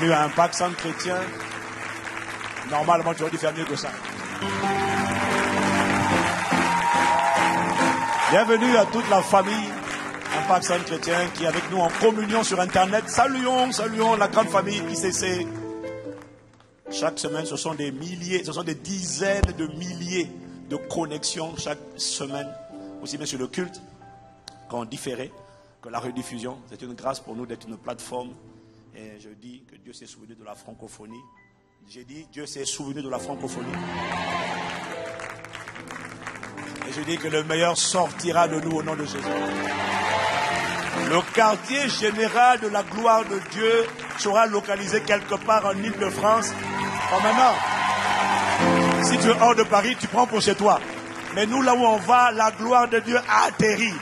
Bienvenue à Impact Centre Chrétien. Normalement, tu aurais dû faire mieux que ça. Bienvenue à toute la famille Impact Centre Chrétien qui est avec nous en communion sur Internet. Saluons la grande famille ICC. Chaque semaine, ce sont des dizaines de milliers de connexions chaque semaine, aussi bien sur le culte qu'en différé, que la rediffusion. C'est une grâce pour nous d'être une plateforme. Et je dis que Dieu s'est souvenu de la francophonie. J'ai dit Dieu s'est souvenu de la francophonie. Et je dis que le meilleur sortira de nous au nom de Jésus. Le quartier général de la gloire de Dieu sera localisé quelque part en Île-de-France. Oh, maintenant, si tu es hors de Paris, tu prends pour chez toi. Mais nous, là où on va, la gloire de Dieu atterrit.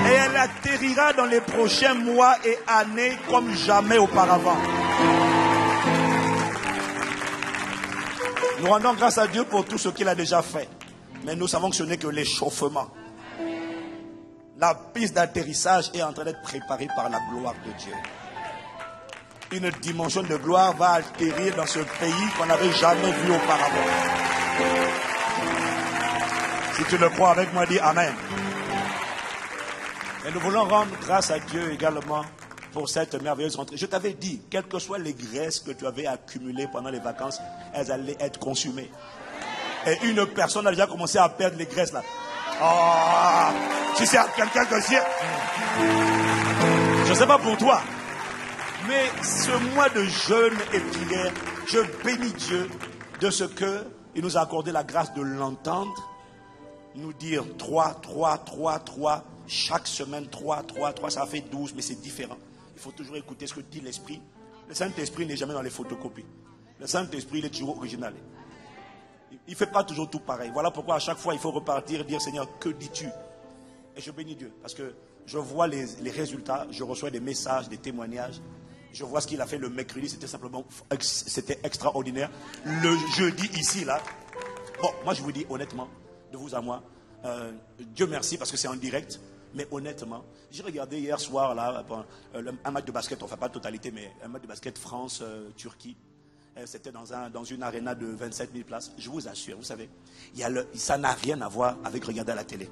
Et elle atterrira dans les prochains mois et années comme jamais auparavant. Nous rendons grâce à Dieu pour tout ce qu'il a déjà fait. Mais nous savons que ce n'est que l'échauffement. La piste d'atterrissage est en train d'être préparée par la gloire de Dieu. Une dimension de gloire va atterrir dans ce pays qu'on n'avait jamais vu auparavant. Si tu le crois avec moi, dis Amen. Et nous voulons rendre grâce à Dieu également pour cette merveilleuse rentrée. Je t'avais dit, quelles que soient les graisses que tu avais accumulées pendant les vacances, elles allaient être consumées. Et une personne a déjà commencé à perdre les graisses là. Oh, si c'est à quelqu'un que c'est... Je ne sais pas pour toi, mais ce mois de jeûne et prière, je bénis Dieu de ce qu'il nous a accordé la grâce de l'entendre, nous dire 3, chaque semaine 3, ça fait 12, mais c'est différent. Il faut toujours écouter ce que dit l'Esprit. Le Saint-Esprit n'est jamais dans les photocopies. Le Saint-Esprit, il est toujours original. Il ne fait pas toujours tout pareil. Voilà pourquoi à chaque fois, il faut repartir et dire, Seigneur, que dis-tu? Et je bénis Dieu, parce que je vois les résultats, je reçois des messages, des témoignages. Je vois ce qu'il a fait le mercredi, c'était extraordinaire. Le jeudi ici, là. Bon, moi je vous dis honnêtement, de vous à moi, Dieu merci parce que c'est en direct. Mais honnêtement, j'ai regardé hier soir là, un match de basket, enfin pas de totalité, mais un match de basket France-Turquie. C'était dans une aréna de 27 000 places. Je vous assure, vous savez, ça n'a rien à voir avec regarder à la télé.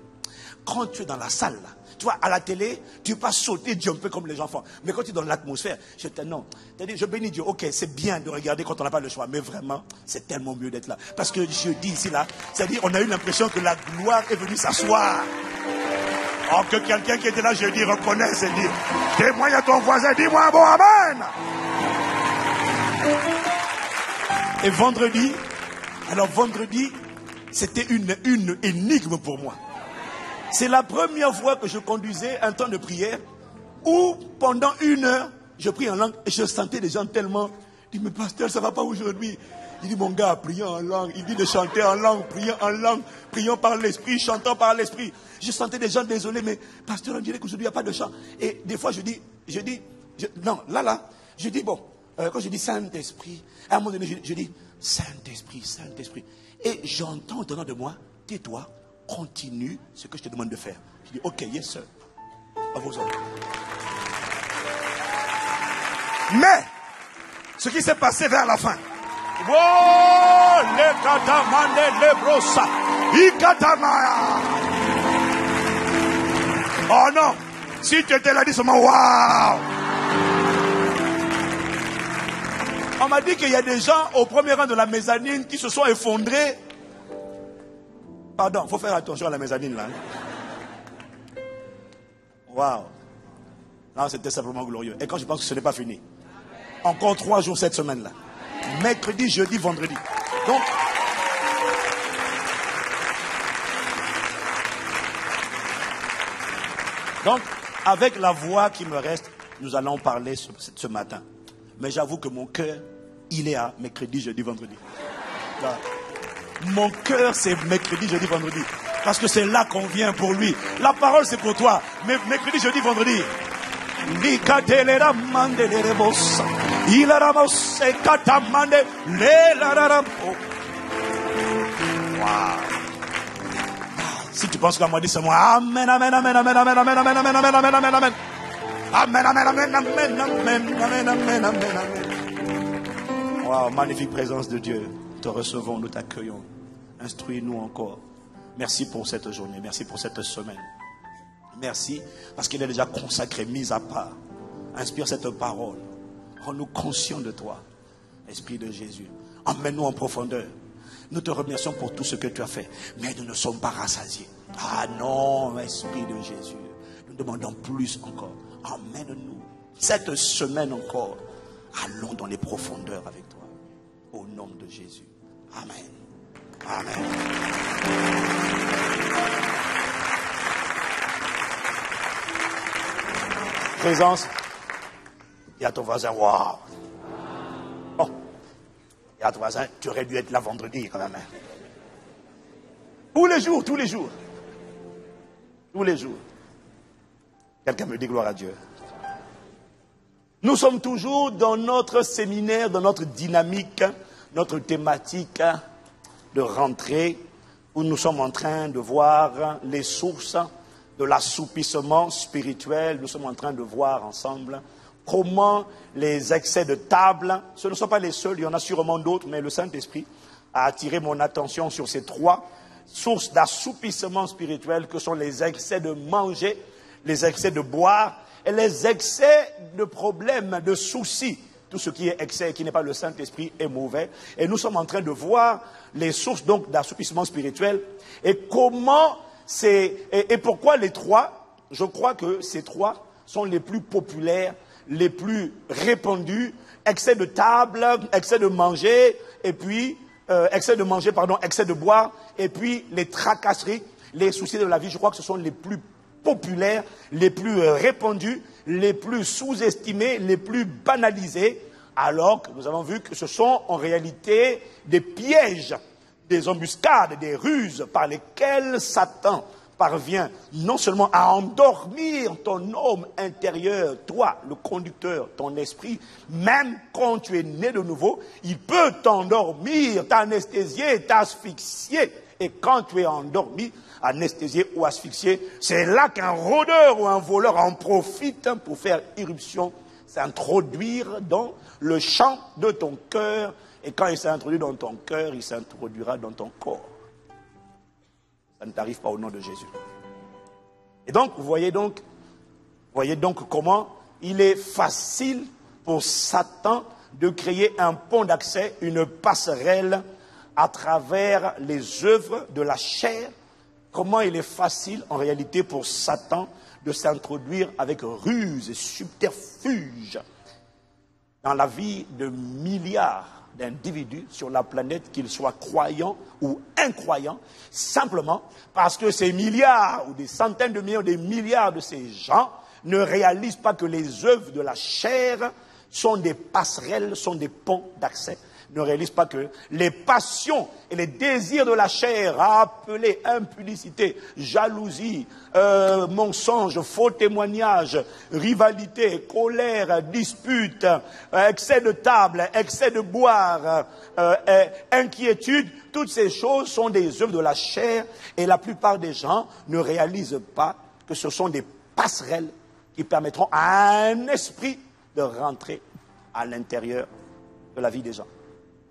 Quand tu es dans la salle, là, tu vois, à la télé, tu peux pas sauter, jumper comme les enfants. Mais quand tu es dans l'atmosphère, je bénis Dieu. Ok, c'est bien de regarder quand on n'a pas le choix. Mais vraiment, c'est tellement mieux d'être là. Parce que je dis ici, là, c'est-à-dire, on a eu l'impression que la gloire est venue s'asseoir. Oh, que quelqu'un qui était là, je dis, reconnaisse et dit, témoigne à ton voisin, dis-moi un bon amen. Et vendredi, c'était une énigme pour moi. C'est la première fois que je conduisais un temps de prière où pendant 1 heure, je prie en langue et je sentais des gens tellement, je dis, mais pasteur, ça ne va pas aujourd'hui. Il dit, mon gars, prions en langue. Il dit de chanter en langue, prions par l'esprit, chantons par l'esprit. Je sentais des gens désolés, mais pasteur, on dirait qu'aujourd'hui, il n'y a pas de chant. Et des fois, je dis, bon, quand je dis Saint-Esprit, à un moment donné, je dis, Saint-Esprit. Et j'entends au dedans de moi, tais-toi, continue ce que je te demande de faire. Je dis, ok, yes sir. À vos ordres. Mais, ce qui s'est passé vers la fin. Oh, le katamane le brosa. Ikatamaya. Oh non. Si tu étais là, dis seulement, waouh. On m'a dit qu'il y a des gens au premier rang de la mezzanine qui se sont effondrés. Pardon, il faut faire attention à la mezzanine là. Waouh. Non, c'était simplement glorieux. Et quand je pense que ce n'est pas fini. Encore 3 jours cette semaine-là. Mercredi, jeudi, vendredi. Donc, avec la voix qui me reste, nous allons parler ce matin. Mais j'avoue que mon cœur, il est à mercredi, jeudi, vendredi. Là. Mon cœur, c'est mercredi, jeudi, vendredi. Parce que c'est là qu'on vient pour lui. La parole, c'est pour toi. Mais mercredi, jeudi, vendredi. Wow. Si tu penses qu'à moi, dis c'est moi. Amen, amen, amen, amen, amen, amen, amen, amen, amen, amen, amen, amen. Amen, amen, amen, amen, amen, amen, amen, amen, amen. Wow, magnifique présence de Dieu. Te recevons, nous t'accueillons. Instruis-nous encore. Merci pour cette journée, merci pour cette semaine. Merci parce qu'il est déjà consacré, mis à part. Inspire cette parole. Rends-nous conscients de toi, Esprit de Jésus. Emmène-nous en profondeur. Nous te remercions pour tout ce que tu as fait, mais nous ne sommes pas rassasiés. Ah non, Esprit de Jésus. Nous demandons plus encore. Emmène-nous cette semaine encore. Allons dans les profondeurs avec toi. Au nom de Jésus. Amen. Amen. Présence. Il y a ton voisin. Waouh. Bon. Il y a ton voisin. Tu aurais dû être là vendredi quand même. Tous les jours, tous les jours. Tous les jours. Quelqu'un me dit gloire à Dieu. Nous sommes toujours dans notre séminaire, dans notre dynamique, notre thématique de rentrée, où nous sommes en train de voir les sources de l'assoupissement spirituel. Nous sommes en train de voir ensemble comment les excès de table, ce ne sont pas les seuls, il y en a sûrement d'autres, mais le Saint-Esprit a attiré mon attention sur ces trois sources d'assoupissement spirituel que sont les excès de manger, les excès de boire et les excès de problèmes, de soucis. Tout ce qui est excès, qui n'est pas le Saint-Esprit, est mauvais. Et nous sommes en train de voir les sources donc d'assoupissement spirituel et comment et pourquoi les trois. Je crois que ces trois sont les plus populaires, les plus répandus. Excès de table, excès de manger, et puis excès de boire, et puis les tracasseries, les soucis de la vie. Je crois que ce sont les plus populaires, les plus répandus, les plus sous-estimés, les plus banalisés, alors que nous avons vu que ce sont en réalité des pièges, des embuscades, des ruses par lesquelles Satan parvient non seulement à endormir ton homme intérieur, toi, le conducteur, ton esprit, même quand tu es né de nouveau, il peut t'endormir, t'anesthésier, t'asphyxier. Et quand tu es endormi, anesthésié ou asphyxié, c'est là qu'un rôdeur ou un voleur en profite pour faire irruption, s'introduire dans le champ de ton cœur. Et quand il s'introduit dans ton cœur, il s'introduira dans ton corps. Ça ne t'arrive pas au nom de Jésus. Et donc, vous voyez donc comment il est facile pour Satan de créer un pont d'accès, une passerelle à travers les œuvres de la chair. Comment il est facile en réalité pour Satan de s'introduire avec ruse et subterfuge dans la vie de milliards d'individus sur la planète, qu'ils soient croyants ou incroyants, simplement parce que ces milliards ou des centaines de millions, des milliards de ces gens ne réalisent pas que les œuvres de la chair sont des passerelles, sont des ponts d'accès. Ne réalisent pas que les passions et les désirs de la chair, appelés impudicité, jalousie, mensonge, faux témoignage, rivalité, colère, dispute, excès de table, excès de boire, inquiétude, toutes ces choses sont des œuvres de la chair et la plupart des gens ne réalisent pas que ce sont des passerelles qui permettront à un esprit de rentrer à l'intérieur de la vie des gens.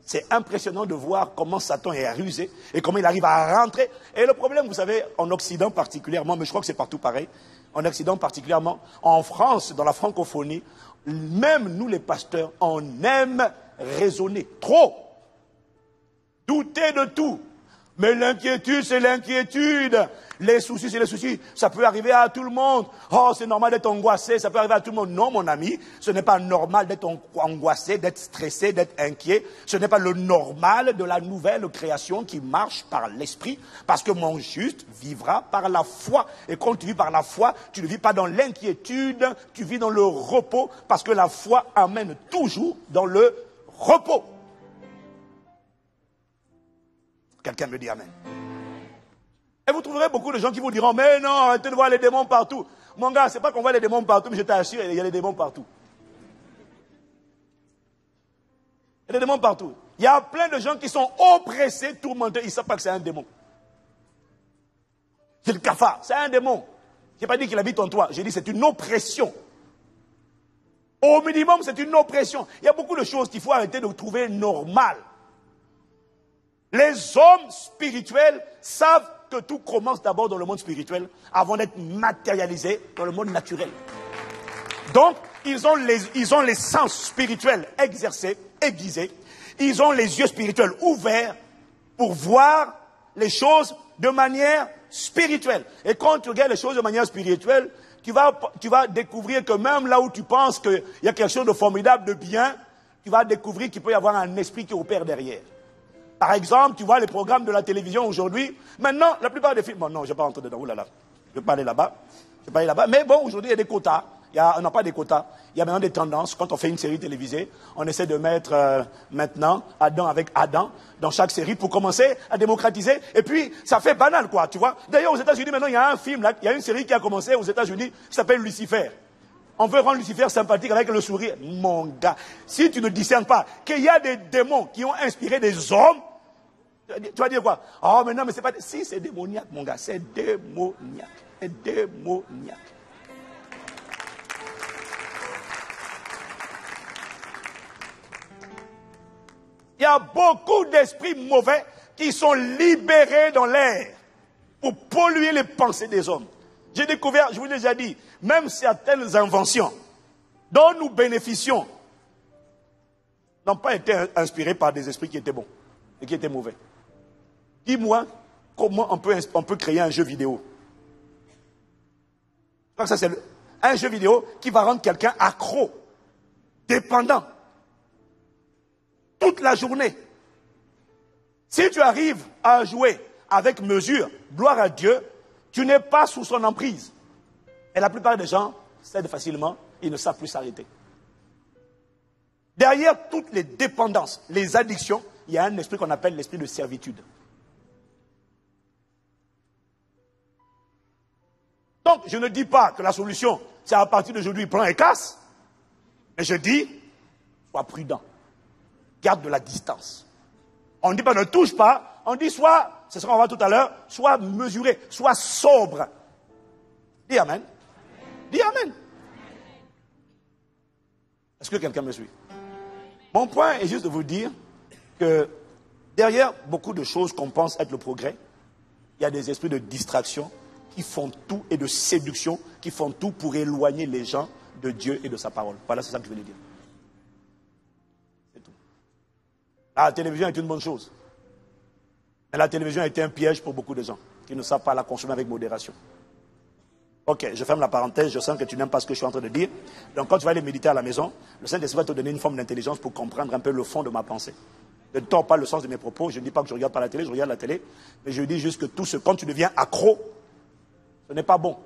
C'est impressionnant de voir comment Satan est rusé et comment il arrive à rentrer. Et le problème, vous savez, en Occident particulièrement, mais je crois que c'est partout pareil, en Occident particulièrement, en France, dans la francophonie, même nous les pasteurs, on aime raisonner trop, douter de tout. Mais l'inquiétude, c'est l'inquiétude. Les soucis, c'est les soucis. Ça peut arriver à tout le monde. Oh, c'est normal d'être angoissé. Ça peut arriver à tout le monde. Non, mon ami, ce n'est pas normal d'être angoissé, d'être stressé, d'être inquiet. Ce n'est pas le normal de la nouvelle création qui marche par l'esprit. Parce que mon juste vivra par la foi. Et quand tu vis par la foi, tu ne vis pas dans l'inquiétude, tu vis dans le repos. Parce que la foi amène toujours dans le repos. Quelqu'un me dit amen. Et vous trouverez beaucoup de gens qui vous diront, mais non, arrêtez de voir les démons partout. Mon gars, c'est pas qu'on voit les démons partout, mais je t'assure, il y a des démons partout. Il y a des démons partout. Il y a plein de gens qui sont oppressés, tourmentés, ils ne savent pas que c'est un démon. C'est le cafard, c'est un démon. Je n'ai pas dit qu'il habite en toi, j'ai dit c'est une oppression. Au minimum, c'est une oppression. Il y a beaucoup de choses qu'il faut arrêter de trouver normales. Les hommes spirituels savent que tout commence d'abord dans le monde spirituel avant d'être matérialisé dans le monde naturel. Donc, ils ont les sens spirituels exercés, aiguisés. Ils ont les yeux spirituels ouverts pour voir les choses de manière spirituelle. Et quand tu regardes les choses de manière spirituelle, tu vas découvrir que même là où tu penses qu'il y a quelque chose de formidable, de bien, tu vas découvrir qu'il peut y avoir un esprit qui opère derrière. Par exemple, tu vois les programmes de la télévision aujourd'hui. Maintenant, la plupart des films... Bon, non, je ne vais pas rentrer dedans. Oh là là. Je ne vais pas aller là-bas. Mais bon, aujourd'hui, il y a des quotas. On n'a pas des quotas. Il y a maintenant des tendances. Quand on fait une série télévisée, on essaie de mettre maintenant Adam avec Adam dans chaque série pour commencer à démocratiser. Et puis, ça fait banal, quoi, tu vois. D'ailleurs, aux États-Unis, maintenant, il y a un film, là, il y a une série qui a commencé aux États-Unis qui s'appelle Lucifer. On veut rendre Lucifer sympathique avec le sourire. Mon gars, si tu ne discernes pas qu'il y a des démons qui ont inspiré des hommes, tu vas dire quoi? Oh, mais non, mais c'est pas... Si, c'est démoniaque, mon gars. C'est démoniaque. C'est démoniaque. Il y a beaucoup d'esprits mauvais qui sont libérés dans l'air pour polluer les pensées des hommes. J'ai découvert, je vous l'ai déjà dit, même certaines inventions dont nous bénéficions n'ont pas été inspirées par des esprits qui étaient bons et qui étaient mauvais. Dis-moi comment on peut créer un jeu vidéo. Je crois que ça c'est un jeu vidéo qui va rendre quelqu'un accro, dépendant, toute la journée. Si tu arrives à jouer avec mesure, gloire à Dieu, tu n'es pas sous son emprise. Et la plupart des gens cèdent facilement, ils ne savent plus s'arrêter. Derrière toutes les dépendances, les addictions, il y a un esprit qu'on appelle l'esprit de servitude. Donc, je ne dis pas que la solution, c'est à partir d'aujourd'hui, prends et casse. Mais je dis, sois prudent. Garde de la distance. On ne dit pas ne touche pas, on dit soit, c'est ce qu'on va voir tout à l'heure, soit mesuré, soit sobre. Dis Amen. Dis Amen. Est-ce que quelqu'un me suit? Mon point est juste de vous dire que derrière beaucoup de choses qu'on pense être le progrès, il y a des esprits de distraction qui font tout et de séduction, qui font tout pour éloigner les gens de Dieu et de sa parole. Voilà, c'est ça que je voulais dire. C'est tout. La télévision est une bonne chose. Mais la télévision a été un piège pour beaucoup de gens qui ne savent pas la consommer avec modération. Ok, je ferme la parenthèse, je sens que tu n'aimes pas ce que je suis en train de dire. Donc quand tu vas aller méditer à la maison, le Saint-Esprit va te donner une forme d'intelligence pour comprendre un peu le fond de ma pensée. Je ne tords pas le sens de mes propos, je ne dis pas que je regarde pas la télé, je regarde la télé, mais je dis juste que tout ce, quand tu deviens accro, ce n'est pas bon.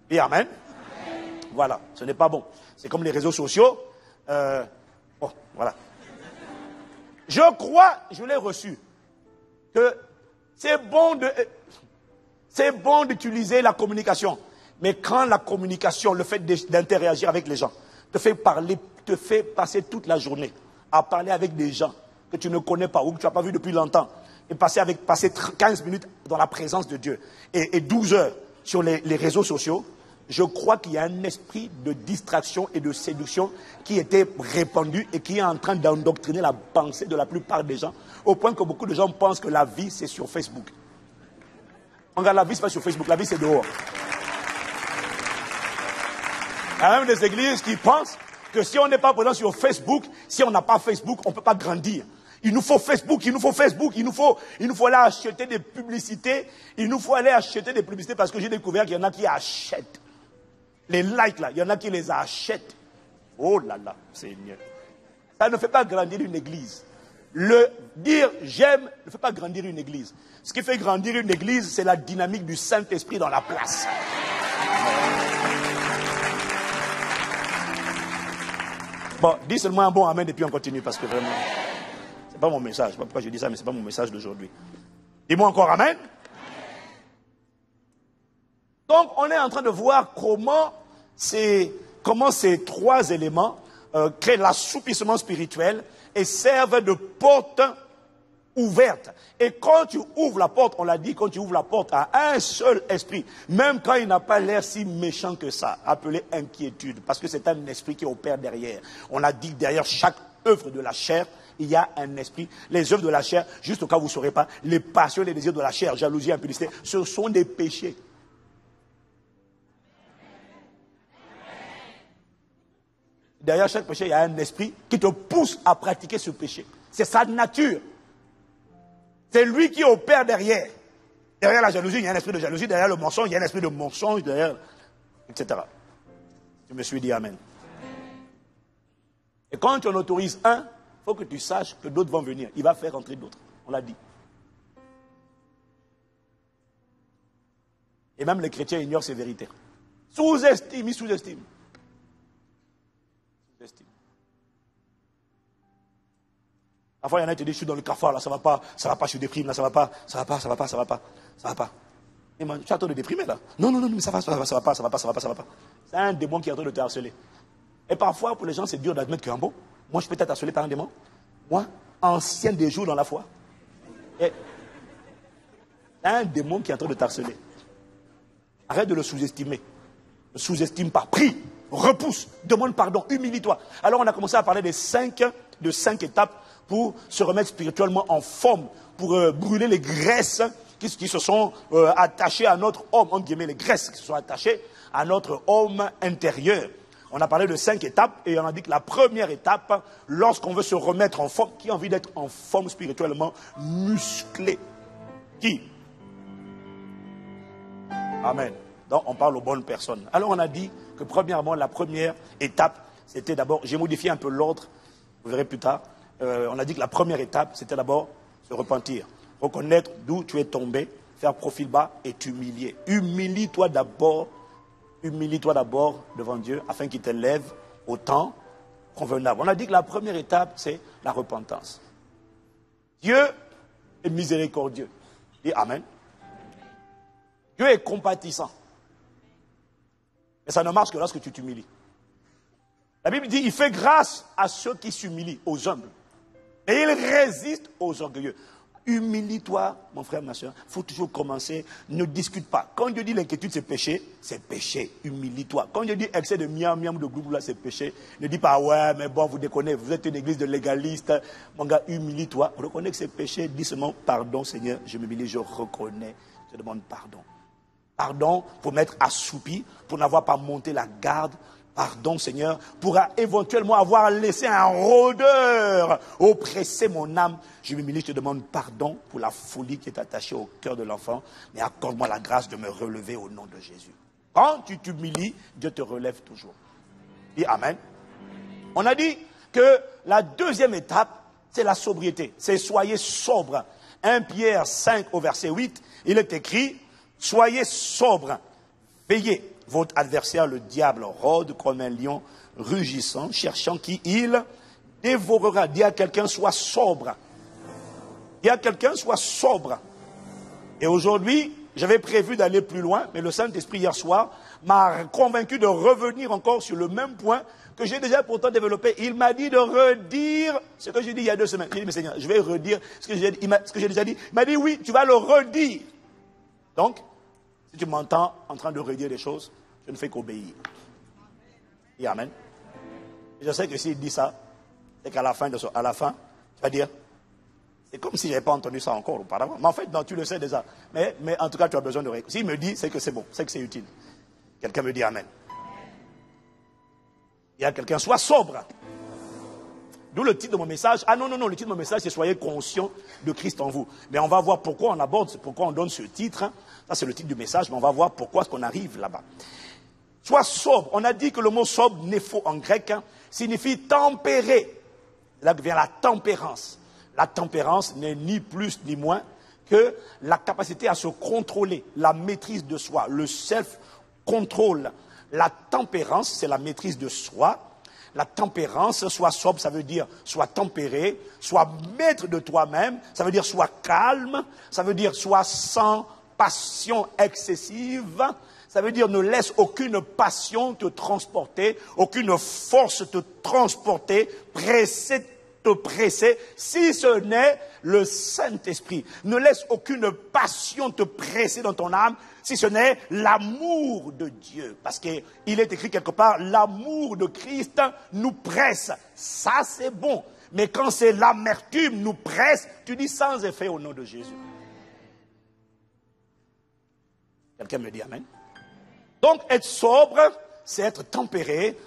Et amen. Voilà, ce n'est pas bon. C'est comme les réseaux sociaux. Bon, voilà. Je crois, je l'ai reçu, que c'est bon d'utiliser la communication. Mais quand la communication, le fait d'interagir avec les gens, te fait parler, te fait passer toute la journée à parler avec des gens que tu ne connais pas ou que tu n'as pas vu depuis longtemps, et passer 15 minutes dans la présence de Dieu et 12 heures sur les réseaux sociaux, je crois qu'il y a un esprit de distraction et de séduction qui était répandu et qui est en train d'endoctriner la pensée de la plupart des gens, au point que beaucoup de gens pensent que la vie, c'est sur Facebook. On regarde, la vie, ce n'est pas sur Facebook, la vie, c'est dehors. Il y a même des églises qui pensent que si on n'est pas présent sur Facebook, si on n'a pas Facebook, on ne peut pas grandir. Il nous faut Facebook, il nous faut Facebook, il nous faut aller acheter des publicités. Il nous faut aller acheter des publicités parce que j'ai découvert qu'il y en a qui achètent. Les likes là, il y en a qui les achètent. Oh là là, Seigneur. Ça ne fait pas grandir une église. Le dire j'aime ne fait pas grandir une église. Ce qui fait grandir une église, c'est la dynamique du Saint-Esprit dans la place. Bon, dis seulement un bon amen et puis on continue parce que vraiment... C'est pas mon message. Je ne sais pas pourquoi je dis ça, mais ce n'est pas mon message d'aujourd'hui. Dis-moi encore amen. Donc, on est en train de voir comment ces trois éléments créent l'assoupissement spirituel et servent de porte ouverte. Et quand tu ouvres la porte, on l'a dit, quand tu ouvres la porte à un seul esprit, même quand il n'a pas l'air si méchant que ça, appelé inquiétude, parce que c'est un esprit qui opère derrière. On a dit que derrière chaque œuvre de la chair, il y a un esprit. Les œuvres de la chair, juste au cas où vous ne saurez pas, les passions, les désirs de la chair, jalousie, impudicité, ce sont des péchés. Derrière chaque péché, il y a un esprit qui te pousse à pratiquer ce péché. C'est sa nature. C'est lui qui opère derrière. Derrière la jalousie, il y a un esprit de jalousie. Derrière le mensonge, il y a un esprit de mensonge. Derrière, etc. Je me suis dit amen. Et quand tu en autorises un, il faut que tu saches que d'autres vont venir. Il va faire rentrer d'autres. On l'a dit. Et même les chrétiens ignorent ces vérités. Sous-estiment, ils sous-estiment. Parfois, il y en a qui te disent, je suis dans le cafard, là, ça va pas, je suis déprimé, là, ça va pas. Et moi, tu es en train de déprimer, là. Non, mais ça va pas. C'est un démon qui est en train de te harceler. Et parfois, pour les gens, c'est dur d'admettre qu'un bon, moi, je peux être harcelé par un démon. Moi, ancien des jours dans la foi. Et c'est un démon qui est en train de t'harceler. Arrête de le sous-estimer. Ne sous-estime pas. Prie, repousse, demande pardon, humilie-toi. Alors, on a commencé à parler de cinq étapes pour se remettre spirituellement en forme, pour brûler les graisses qui se sont attachées à notre homme, entre guillemets, les graisses qui se sont attachées à notre homme intérieur. On a parlé de 5 étapes et on a dit que la première étape, lorsqu'on veut se remettre en forme, qui a envie d'être en forme spirituellement musclé? Qui? Amen. Donc on parle aux bonnes personnes. Alors on a dit que premièrement, la première étape, c'était d'abord, j'ai modifié un peu l'ordre, vous verrez plus tard. On a dit que la première étape, c'était d'abord se repentir. Reconnaître d'où tu es tombé, faire profil bas et t'humilier. Humilie-toi d'abord devant Dieu afin qu'il t'élève au temps convenable. On a dit que la première étape, c'est la repentance. Dieu est miséricordieux. Dis amen. Dieu est compatissant. Et ça ne marche que lorsque tu t'humilies. La Bible dit, il fait grâce à ceux qui s'humilient, aux humbles. Et il résiste aux orgueilleux. Humilie-toi, mon frère, ma soeur. Il faut toujours commencer. Ne discute pas. Quand Dieu dit l'inquiétude, c'est péché, c'est péché. Humilie-toi. Quand Dieu dit excès de miam, miam, de glouglou, là, c'est péché. Ne dis pas, ouais, mais bon, vous déconnez, vous êtes une église de légalistes. Mon gars, humilie-toi. Reconnais que c'est péché. Dis seulement, pardon, Seigneur, je m'humilie, je reconnais. Je demande pardon. Pardon pour m'être assoupi, pour n'avoir pas monté la garde. Pardon, Seigneur, pour éventuellement avoir laissé un rôdeur oppresser mon âme. Je m'humilie, je te demande pardon pour la folie qui est attachée au cœur de l'enfant, mais accorde-moi la grâce de me relever au nom de Jésus. Quand tu t'humilies, Dieu te relève toujours. Dis amen. On a dit que la deuxième étape, c'est la sobriété. C'est soyez sobre. 1 Pierre 5 au verset 8, il est écrit, soyez sobre, veillez. Votre adversaire, le diable, rôde comme un lion rugissant, cherchant qui il dévorera. Dis à quelqu'un, sois sobre. Dis à quelqu'un, sois sobre. Et aujourd'hui, j'avais prévu d'aller plus loin, mais le Saint-Esprit hier soir m'a convaincu de revenir encore sur le même point que j'ai déjà pourtant développé. Il m'a dit de redire ce que j'ai dit il y a 2 semaines. J'ai dit, mais Seigneur, je vais redire ce que j'ai déjà dit. Il m'a dit, oui, tu vas le redire. Donc, si tu m'entends en train de redire des choses, je ne fais qu'obéir. Et amen. Et je sais que s'il dit ça, c'est qu'à la fin, tu vas dire, c'est comme si je n'avais pas entendu ça encore auparavant. Mais en fait, non, tu le sais déjà. Mais en tout cas, tu as besoin de réécouter. S'il me dit, c'est que c'est bon, c'est que c'est utile. Quelqu'un me dit amen. Il y a quelqu'un, sois sobre. D'où le titre de mon message. Ah non, le titre de mon message, c'est soyez conscients de Christ en vous. Mais on va voir pourquoi on aborde, pourquoi on donne ce titre. Ça, c'est le titre du message, mais on va voir pourquoi est-ce qu'on arrive là-bas. Sois sobre. On a dit que le mot sobre, népho en grec, signifie tempérer. Là vient la tempérance. La tempérance n'est ni plus ni moins que la capacité à se contrôler, la maîtrise de soi, le self-control. La tempérance, c'est la maîtrise de soi. La tempérance, soit sobre, ça veut dire soit tempéré, soit maître de toi-même, ça veut dire soit calme, ça veut dire soit sans passion excessive, ça veut dire ne laisse aucune passion te transporter, aucune force te transporter, te presser, si ce n'est le Saint-Esprit. Ne laisse aucune passion te presser dans ton âme, si ce n'est l'amour de Dieu. Parce qu'il est écrit quelque part, l'amour de Christ nous presse. Ça, c'est bon. Mais quand c'est l'amertume nous presse, tu dis sans effet au nom de Jésus. Quelqu'un me dit amen. Donc, être sobre, c'est être tempéré,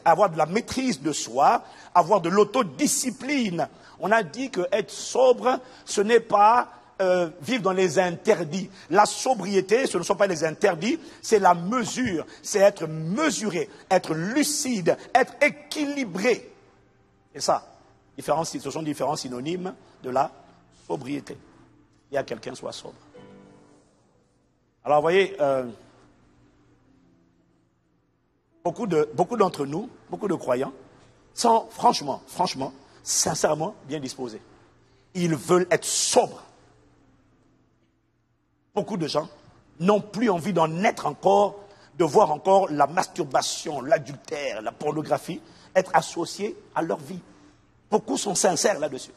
avoir de la maîtrise de soi, avoir de l'autodiscipline. On a dit que être sobre, ce n'est pas vivre dans les interdits. La sobriété, ce ne sont pas les interdits, c'est la mesure. C'est être mesuré, être lucide, être équilibré. Et ça, ce sont différents synonymes de la sobriété. Il y a quelqu'un soit sobre. Alors, vous voyez, beaucoup d'entre nous, beaucoup de croyants, sont franchement, sincèrement bien disposés. Ils veulent être sobres. Beaucoup de gens n'ont plus envie d'en être encore, de voir encore la masturbation, l'adultère, la pornographie être associés à leur vie. Beaucoup sont sincères là-dessus.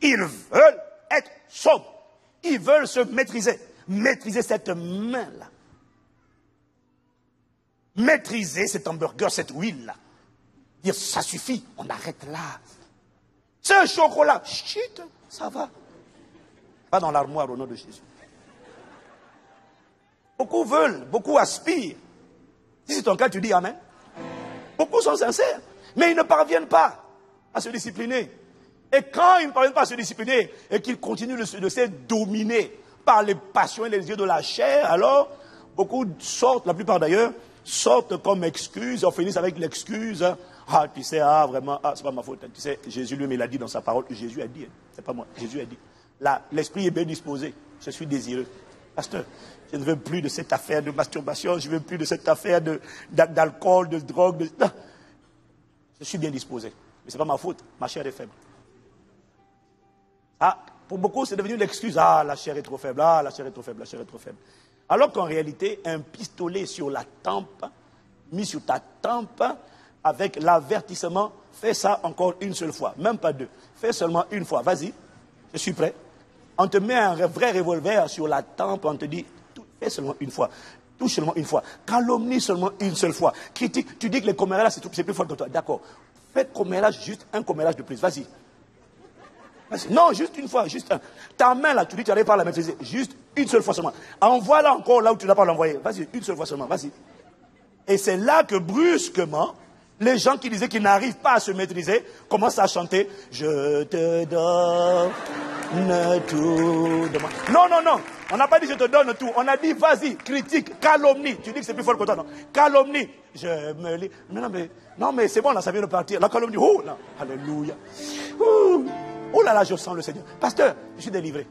Ils veulent être sobres. Ils veulent se maîtriser. Maîtriser cette main-là. Maîtriser cet hamburger, cette huile-là. Dire, ça suffit, on arrête là. C'est un chocolat. Chut, ça va. Pas dans l'armoire au nom de Jésus. Beaucoup veulent, beaucoup aspirent. Si c'est ton cas, tu dis amen. Beaucoup sont sincères, mais ils ne parviennent pas à se discipliner. Et quand ils ne parviennent pas à se discipliner et qu'ils continuent de se dominer par les passions et les yeux de la chair, alors beaucoup sortent, la plupart d'ailleurs, sortent comme excuse, on finit avec l'excuse. Ah, tu sais, vraiment, c'est pas ma faute. Tu sais, Jésus lui-même, il a dit dans sa parole, Jésus a dit, c'est pas moi, Jésus a dit. Là, l'esprit est bien disposé, je suis désireux. Pasteur, je ne veux plus de cette affaire de masturbation, je ne veux plus de cette affaire d'alcool, de drogue. Non. Je suis bien disposé, mais ce n'est pas ma faute, ma chair est faible. Ah, pour beaucoup, c'est devenu l'excuse. Ah, la chair est trop faible, ah, la chair est trop faible, la chair est trop faible. Alors qu'en réalité, un pistolet sur la tempe, mis sur ta tempe, avec l'avertissement, fais ça encore une seule fois, même pas deux. Fais seulement une fois, vas-y, je suis prêt. On te met un vrai revolver sur la tempe, on te dit, fais seulement une fois, touche seulement une fois, calomnie seulement une seule fois, critique, tu dis que les commérages c'est plus fort que toi, d'accord. Fais commérage, juste un commérage de plus, vas-y. Non, juste une fois, juste un. Ta main là, tu dis que tu n'arrives pas à la maîtriser, juste une seule fois seulement. Envoie-la encore là où tu n'as pas l'envoyer, vas-y, une seule fois seulement, vas-y. Et c'est là que brusquement, les gens qui disaient qu'ils n'arrivent pas à se maîtriser commencent à chanter « Je te donne tout de moi ». Non, non, non. On n'a pas dit « Je te donne tout ». On a dit « Vas-y, critique, calomnie ». Tu dis que c'est plus fort que toi, non. Calomnie. Je me lis. Non, mais c'est bon, là, ça vient de partir. La calomnie. Oh là, alléluia. Oh là là, je sens le Seigneur. Pasteur, je suis délivré.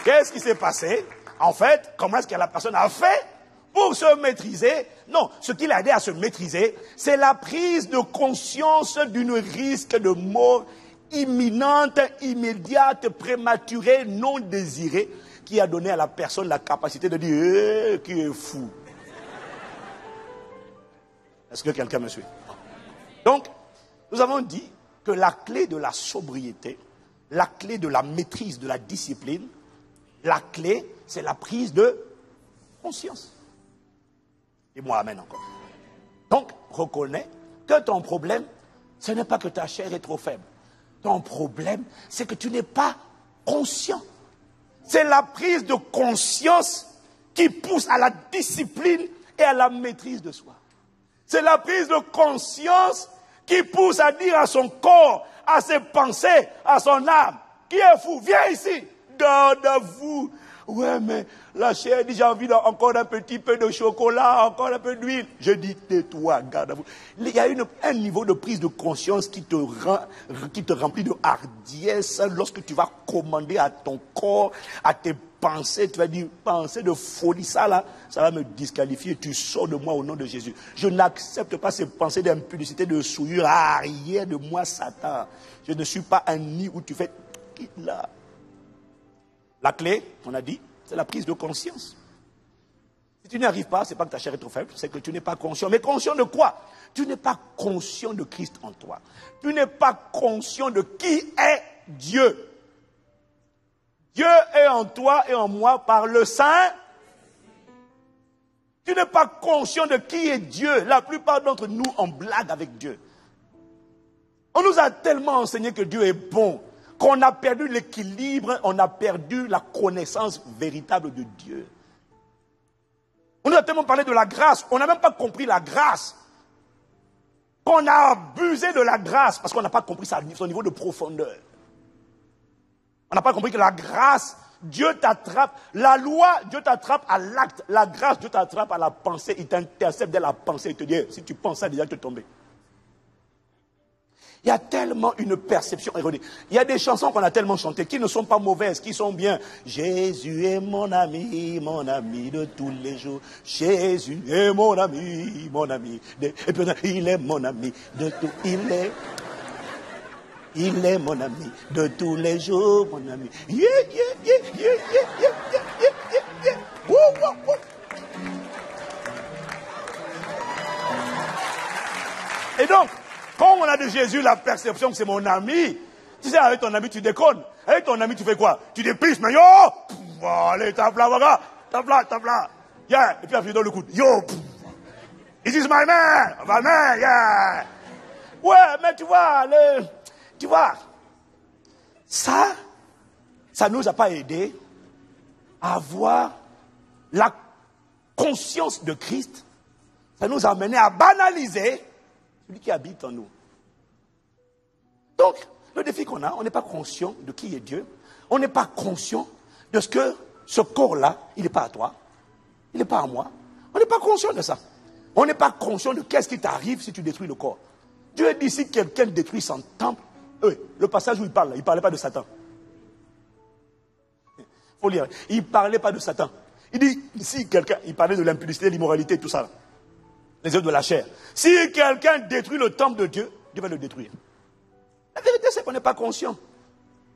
Qu'est-ce qui s'est passé? En fait, comment est-ce que la personne a fait pour se maîtriser? Non, ce qui l'a aidé à se maîtriser, c'est la prise de conscience d'un risque de mort imminente, immédiate, prématurée, non désirée, qui a donné à la personne la capacité de dire qui est fou. Est-ce que quelqu'un me suit? Donc, nous avons dit que la clé de la sobriété, la clé de la maîtrise de la discipline, la clé, c'est la prise de conscience. Et moi, amen encore. Donc, reconnais que ton problème, ce n'est pas que ta chair est trop faible. Ton problème, c'est que tu n'es pas conscient. C'est la prise de conscience qui pousse à la discipline et à la maîtrise de soi. C'est la prise de conscience qui pousse à dire à son corps, à ses pensées, à son âme, qui est fou, viens ici, donne-vous. Ouais, mais la chair dit, j'ai envie encore un petit peu de chocolat, encore un peu d'huile. Je dis, tais-toi, garde-vous. Il y a un niveau de prise de conscience qui te remplit de hardiesse lorsque tu vas commander à ton corps, à tes pensées. Tu vas dire, pensée de folie, ça là, ça va me disqualifier. Tu sors de moi au nom de Jésus. Je n'accepte pas ces pensées d'impudicité, de souillure. Arrière de moi, Satan. Je ne suis pas un nid où tu fais, quitte là. La clé, on a dit, c'est la prise de conscience. Si tu n'y arrives pas, ce n'est pas que ta chair est trop faible, c'est que tu n'es pas conscient. Mais conscient de quoi? Tu n'es pas conscient de Christ en toi. Tu n'es pas conscient de qui est Dieu. Dieu est en toi et en moi par le Saint. Tu n'es pas conscient de qui est Dieu. La plupart d'entre nous, on blague avec Dieu. On nous a tellement enseigné que Dieu est bon, qu'on a perdu l'équilibre, on a perdu la connaissance véritable de Dieu. On nous a tellement parlé de la grâce, on n'a même pas compris la grâce. On a abusé de la grâce parce qu'on n'a pas compris son niveau de profondeur. On n'a pas compris que la grâce, Dieu t'attrape. La loi, Dieu t'attrape à l'acte. La grâce, Dieu t'attrape à la pensée. Il t'intercepte dès la pensée. Il te dit, si tu penses ça, déjà tu es tombé. Il y a tellement une perception erronée. Il y a des chansons qu'on a tellement chantées qui ne sont pas mauvaises, qui sont bien. Jésus est mon ami de tous les jours. Jésus est mon ami. Et puis il est mon ami de tout. Il est mon ami de tous les jours, mon ami. Yeah. Woo. Et donc, quand on a de Jésus la perception que c'est mon ami, tu sais, avec ton ami, tu déconnes. Avec ton ami, tu fais quoi? Tu dépisses, mais yo! Allez, tape là. Yeah. Et puis après, tu donnes le coup. Yo! This is my man! Yeah! Ouais, mais tu vois, ça ne nous a pas aidé à avoir la conscience de Christ. Ça nous a amené à banaliser celui qui habite en nous. Donc, le défi qu'on a, on n'est pas conscient de qui est Dieu. On n'est pas conscient de ce que ce corps-là, il n'est pas à toi. Il n'est pas à moi. On n'est pas conscient de ça. On n'est pas conscient de qu'est-ce qui t'arrive si tu détruis le corps. Dieu dit si quelqu'un détruit son temple, le passage où il parle, il ne parlait pas de Satan. Il faut lire. Il ne parlait pas de Satan. Il dit, si quelqu'un, il parlait de l'impudicité, de l'immoralité, tout ça. Les œuvres de la chair. Si quelqu'un détruit le temple de Dieu, Dieu va le détruire. La vérité, c'est qu'on n'est pas conscient.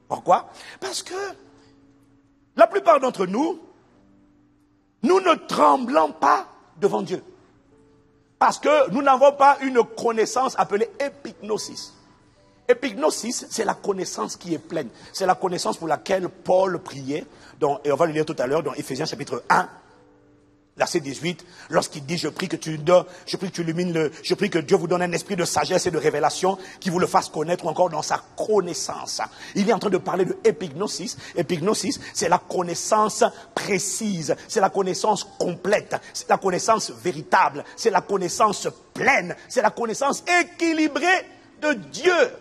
Pourquoi? Parce que la plupart d'entre nous, nous ne tremblons pas devant Dieu. Parce que nous n'avons pas une connaissance appelée épignosis. Épignosis, c'est la connaissance qui est pleine. C'est la connaissance pour laquelle Paul priait, et on va le lire tout à l'heure dans Éphésiens chapitre 1, verset 18, lorsqu'il dit, je prie que tu illumines je prie que Dieu vous donne un esprit de sagesse et de révélation qui vous le fasse connaître encore dans sa connaissance. Il est en train de parler de épignosis. Épignosis, c'est la connaissance précise, c'est la connaissance complète, c'est la connaissance véritable, c'est la connaissance pleine, c'est la connaissance équilibrée de Dieu.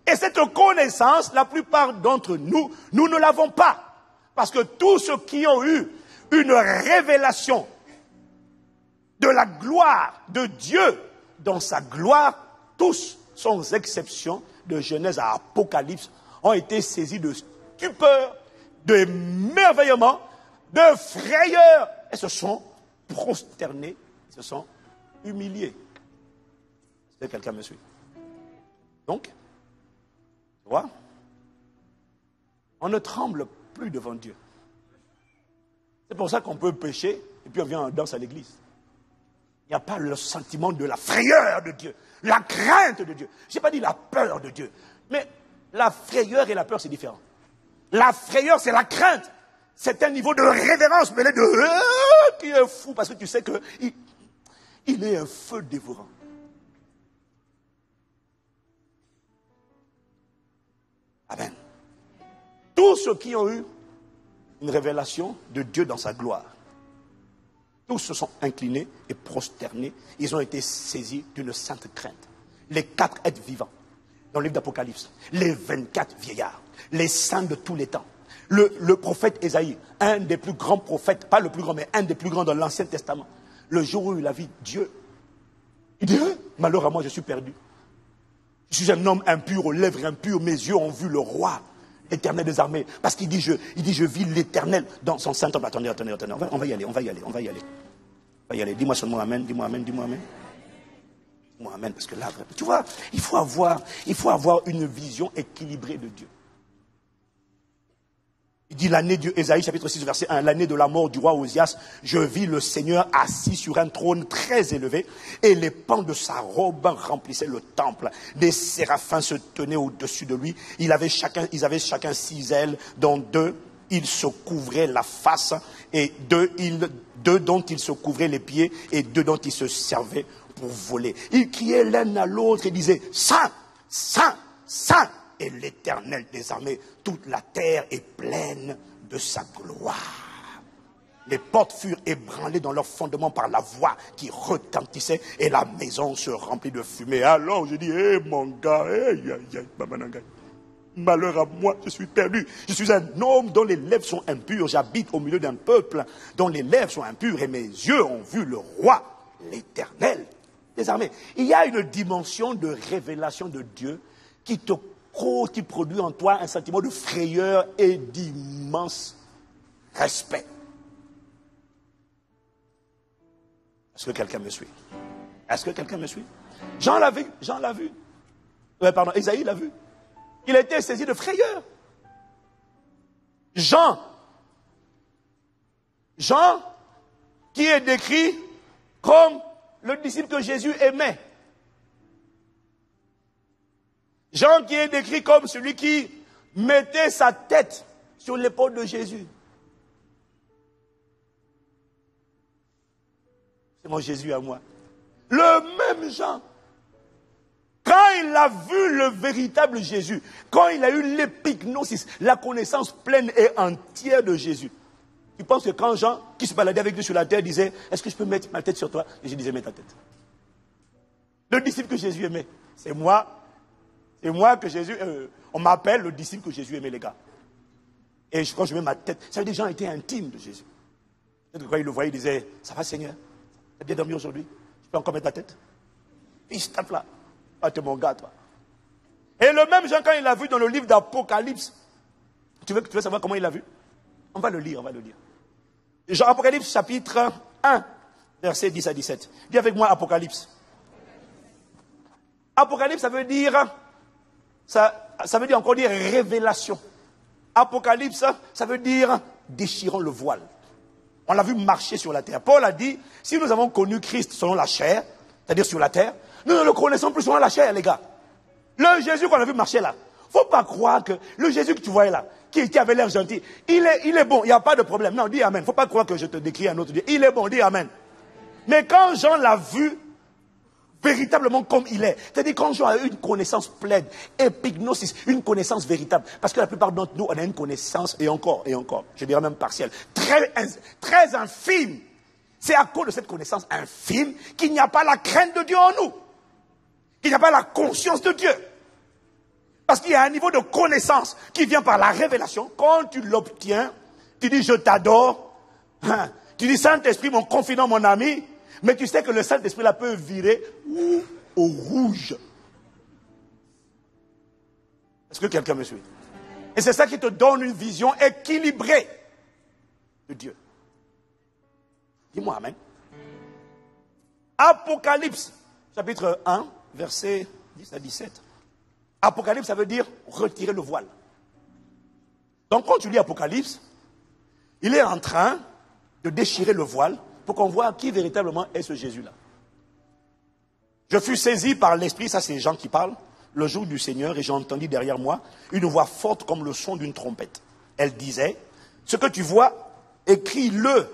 Et cette connaissance, la plupart d'entre nous, nous ne l'avons pas. Parce que tous ceux qui ont eu une révélation de la gloire de Dieu dans sa gloire, tous, sans exception, de Genèse à Apocalypse, ont été saisis de stupeur, d'émerveillement, de frayeur, et se sont prosternés, se sont humiliés. Est-ce que quelqu'un me suit? Donc, tu vois, on ne tremble plus devant Dieu. C'est pour ça qu'on peut pécher et puis on vient en danse à l'église. Il n'y a pas le sentiment de la frayeur de Dieu, la crainte de Dieu. Je n'ai pas dit la peur de Dieu, mais la frayeur et la peur, c'est différent. La frayeur, c'est la crainte. C'est un niveau de révérence mêlé de qui est fou parce que tu sais qu'il est un feu dévorant. Amen. Tous ceux qui ont eu une révélation de Dieu dans sa gloire, tous se sont inclinés et prosternés. Ils ont été saisis d'une sainte crainte. Les 4 êtres vivants, dans le livre d'Apocalypse, les 24 vieillards, les saints de tous les temps, le prophète Ésaïe, un des plus grands prophètes, pas le plus grand, mais un des plus grands dans l'Ancien Testament. Le jour où il a vu Dieu, il dit, malheur à moi, je suis perdu. Je suis un homme impur, aux lèvres impures, mes yeux ont vu le roi, l'Éternel des armées. Parce qu'il dit, je vis l'Éternel dans son saint temple. Attendez, on va y aller. Dis-moi seulement amen, dis-moi amen. Dis-moi amen, parce que là, tu vois, il faut avoir une vision équilibrée de Dieu. Il dit l'année du Ésaïe, chapitre 6, verset 1, l'année de la mort du roi Osias, je vis le Seigneur assis sur un trône très élevé, et les pans de sa robe remplissaient le temple. Des séraphins se tenaient au-dessus de lui. Ils avaient chacun 6 ailes, dont 2, ils se couvraient la face, et 2 dont ils se couvraient les pieds, et 2 dont ils se servaient pour voler. Ils criaient l'un à l'autre et disaient, Saint, Saint, Saint est l'Éternel des armées. Toute la terre est pleine de sa gloire. Les portes furent ébranlées dans leur fondement par la voix qui retentissait et la maison se remplit de fumée. Alors je dis, mon gars, malheur à moi, je suis perdu. Je suis un homme dont les lèvres sont impures. J'habite au milieu d'un peuple dont les lèvres sont impures et mes yeux ont vu le roi, l'Éternel des armées. Il y a une dimension de révélation de Dieu qui produit en toi un sentiment de frayeur et d'immense respect. Est-ce que quelqu'un me suit? Est-ce que quelqu'un me suit? Jean l'a vu. Ésaïe l'a vu. Il a été saisi de frayeur. Jean, qui est décrit comme le disciple que Jésus aimait. Jean qui est décrit comme celui qui mettait sa tête sur l'épaule de Jésus. C'est mon Jésus à moi. Le même Jean, quand il a vu le véritable Jésus, quand il a eu l'épignosis, la connaissance pleine et entière de Jésus, tu penses que quand Jean, qui se baladait avec lui sur la terre, disait, est-ce que je peux mettre ma tête sur toi? Et je disais, mets ta tête. Le disciple que Jésus aimait, c'est moi. C'est moi que Jésus, on m'appelle le disciple que Jésus aimait, les gars. Et quand je mets ma tête, ça veut dire que les gens étaient intimes de Jésus. Peut-être que quand il le voyait, il disait, ça va Seigneur, t'as bien dormi aujourd'hui? Je peux encore mettre ta tête? Puis je tape là. Ah, t'es mon gars, toi. Et le même Jean, quand il l'a vu dans le livre d'Apocalypse, tu veux savoir comment il l'a vu? On va le lire. Jean, Apocalypse chapitre 1, versets 10 à 17. Dis avec moi Apocalypse. Apocalypse, ça veut dire encore dire révélation. Apocalypse, ça veut dire déchirant le voile. On l'a vu marcher sur la terre. Paul a dit, si nous avons connu Christ selon la chair, c'est-à-dire sur la terre, nous ne le connaissons plus selon la chair, les gars. Le Jésus qu'on a vu marcher là, faut pas croire que le Jésus que tu voyais là, qui avait l'air gentil, il est bon, il n'y a pas de problème. Non, dis amen. Faut pas croire que je te décris un autre Dieu. Il est bon, dis amen. Mais quand Jean l'a vu véritablement comme il est, c'est-à-dire quand Jean a eu une connaissance pleine, épignosis, une connaissance véritable, parce que la plupart d'entre nous, on a une connaissance, et encore, je dirais même partielle, très infime. C'est à cause de cette connaissance infime qu'il n'y a pas la crainte de Dieu en nous, qu'il n'y a pas la conscience de Dieu. Parce qu'il y a un niveau de connaissance qui vient par la révélation. Quand tu l'obtiens, tu dis je t'adore, tu dis Saint-Esprit, mon confident, mon ami, mais tu sais que le Saint-Esprit là peut virer au rouge. Est-ce que quelqu'un me suit? Et c'est ça qui te donne une vision équilibrée de Dieu. Dis-moi amen. Apocalypse, chapitre 1, versets 10 à 17. Apocalypse, ça veut dire retirer le voile. Donc quand tu lis Apocalypse, il est en train de déchirer le voile pour qu'on voit qui véritablement est ce Jésus-là. Je fus saisi par l'Esprit, ça c'est Jean qui parle, le jour du Seigneur, et j'ai entendu derrière moi une voix forte comme le son d'une trompette. Elle disait, ce que tu vois, écris-le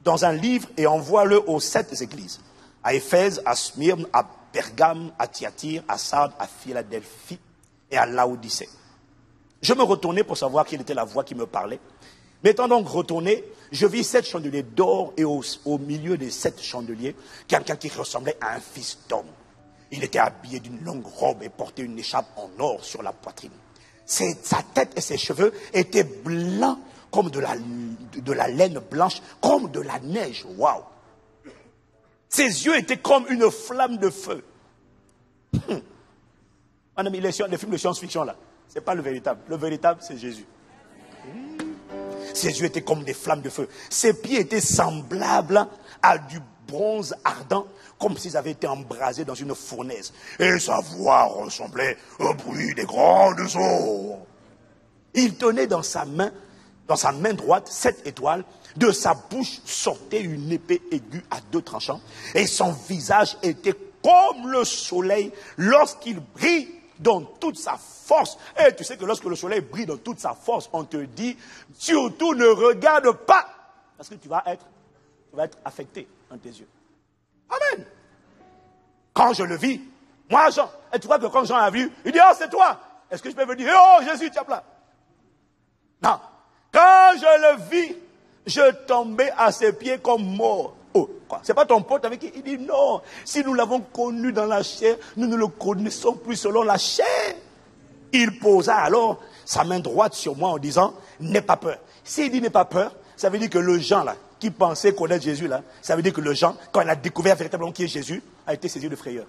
dans un livre et envoie-le aux 7 églises. À Éphèse, à Smyrne, à Pergame, à Thyatire, à Sardes, à Philadelphie et à Laodicée. Je me retournai pour savoir quelle était la voix qui me parlait. M'étant donc retourné, je vis 7 chandeliers d'or et au milieu des 7 chandeliers, quelqu'un qui ressemblait à un fils d'homme. Il était habillé d'une longue robe et portait une écharpe en or sur la poitrine. Sa tête et ses cheveux étaient blancs comme de la laine blanche, comme de la neige. Waouh! Ses yeux étaient comme une flamme de feu. Mon ami, les films de science-fiction là, c'est pas le véritable. Le véritable, c'est Jésus. Ses yeux étaient comme des flammes de feu. Ses pieds étaient semblables à du bronze ardent, comme s'ils avaient été embrasés dans une fournaise. Et sa voix ressemblait au bruit des grandes eaux. Il tenait dans sa main Dans sa main droite, 7 étoiles. De sa bouche sortait une épée aiguë à 2 tranchants. Et son visage était comme le soleil lorsqu'il brille dans toute sa force. Et tu sais que lorsque le soleil brille dans toute sa force, on te dit, surtout ne regarde pas. Parce que tu vas être affecté dans tes yeux. Amen. Quand je le vis, moi Jean, et tu vois que quand Jean a vu, il dit, oh c'est toi. Est-ce que je peux me dire, oh Jésus, tu es là? Non. Quand je le vis, je tombais à ses pieds comme mort. Oh, quoi? C'est pas ton pote avec qui il dit non. Si nous l'avons connu dans la chair, nous ne le connaissons plus selon la chair. Il posa alors sa main droite sur moi en disant, n'aie pas peur. S'il dit n'aie pas peur, ça veut dire que le Jean là, qui pensait connaître Jésus là, ça veut dire que le Jean, quand il a découvert véritablement qui est Jésus, a été saisi de frayeur.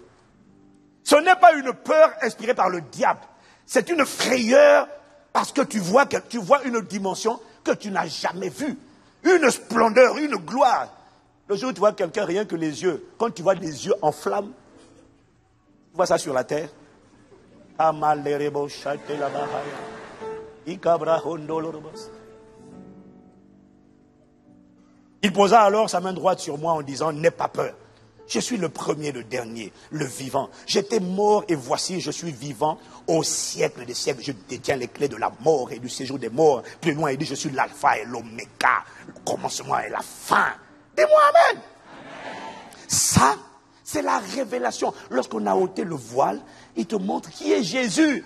Ce n'est pas une peur inspirée par le diable. C'est une frayeur parce que tu vois une dimension que tu n'as jamais vue. Une splendeur, une gloire. Le jour où tu vois quelqu'un, rien que les yeux, quand tu vois des yeux en flammes, tu vois ça sur la terre. Il posa alors sa main droite sur moi en disant, n'aie pas peur. Je suis le premier, le dernier, le vivant. J'étais mort et voici, je suis vivant au siècle des siècles. Je détiens les clés de la mort et du séjour des morts. Plus loin, il dit, je suis l'alpha et l'oméga, le commencement et la fin. Dis-moi amen. Ça, c'est la révélation. Lorsqu'on a ôté le voile, il te montre qui est Jésus.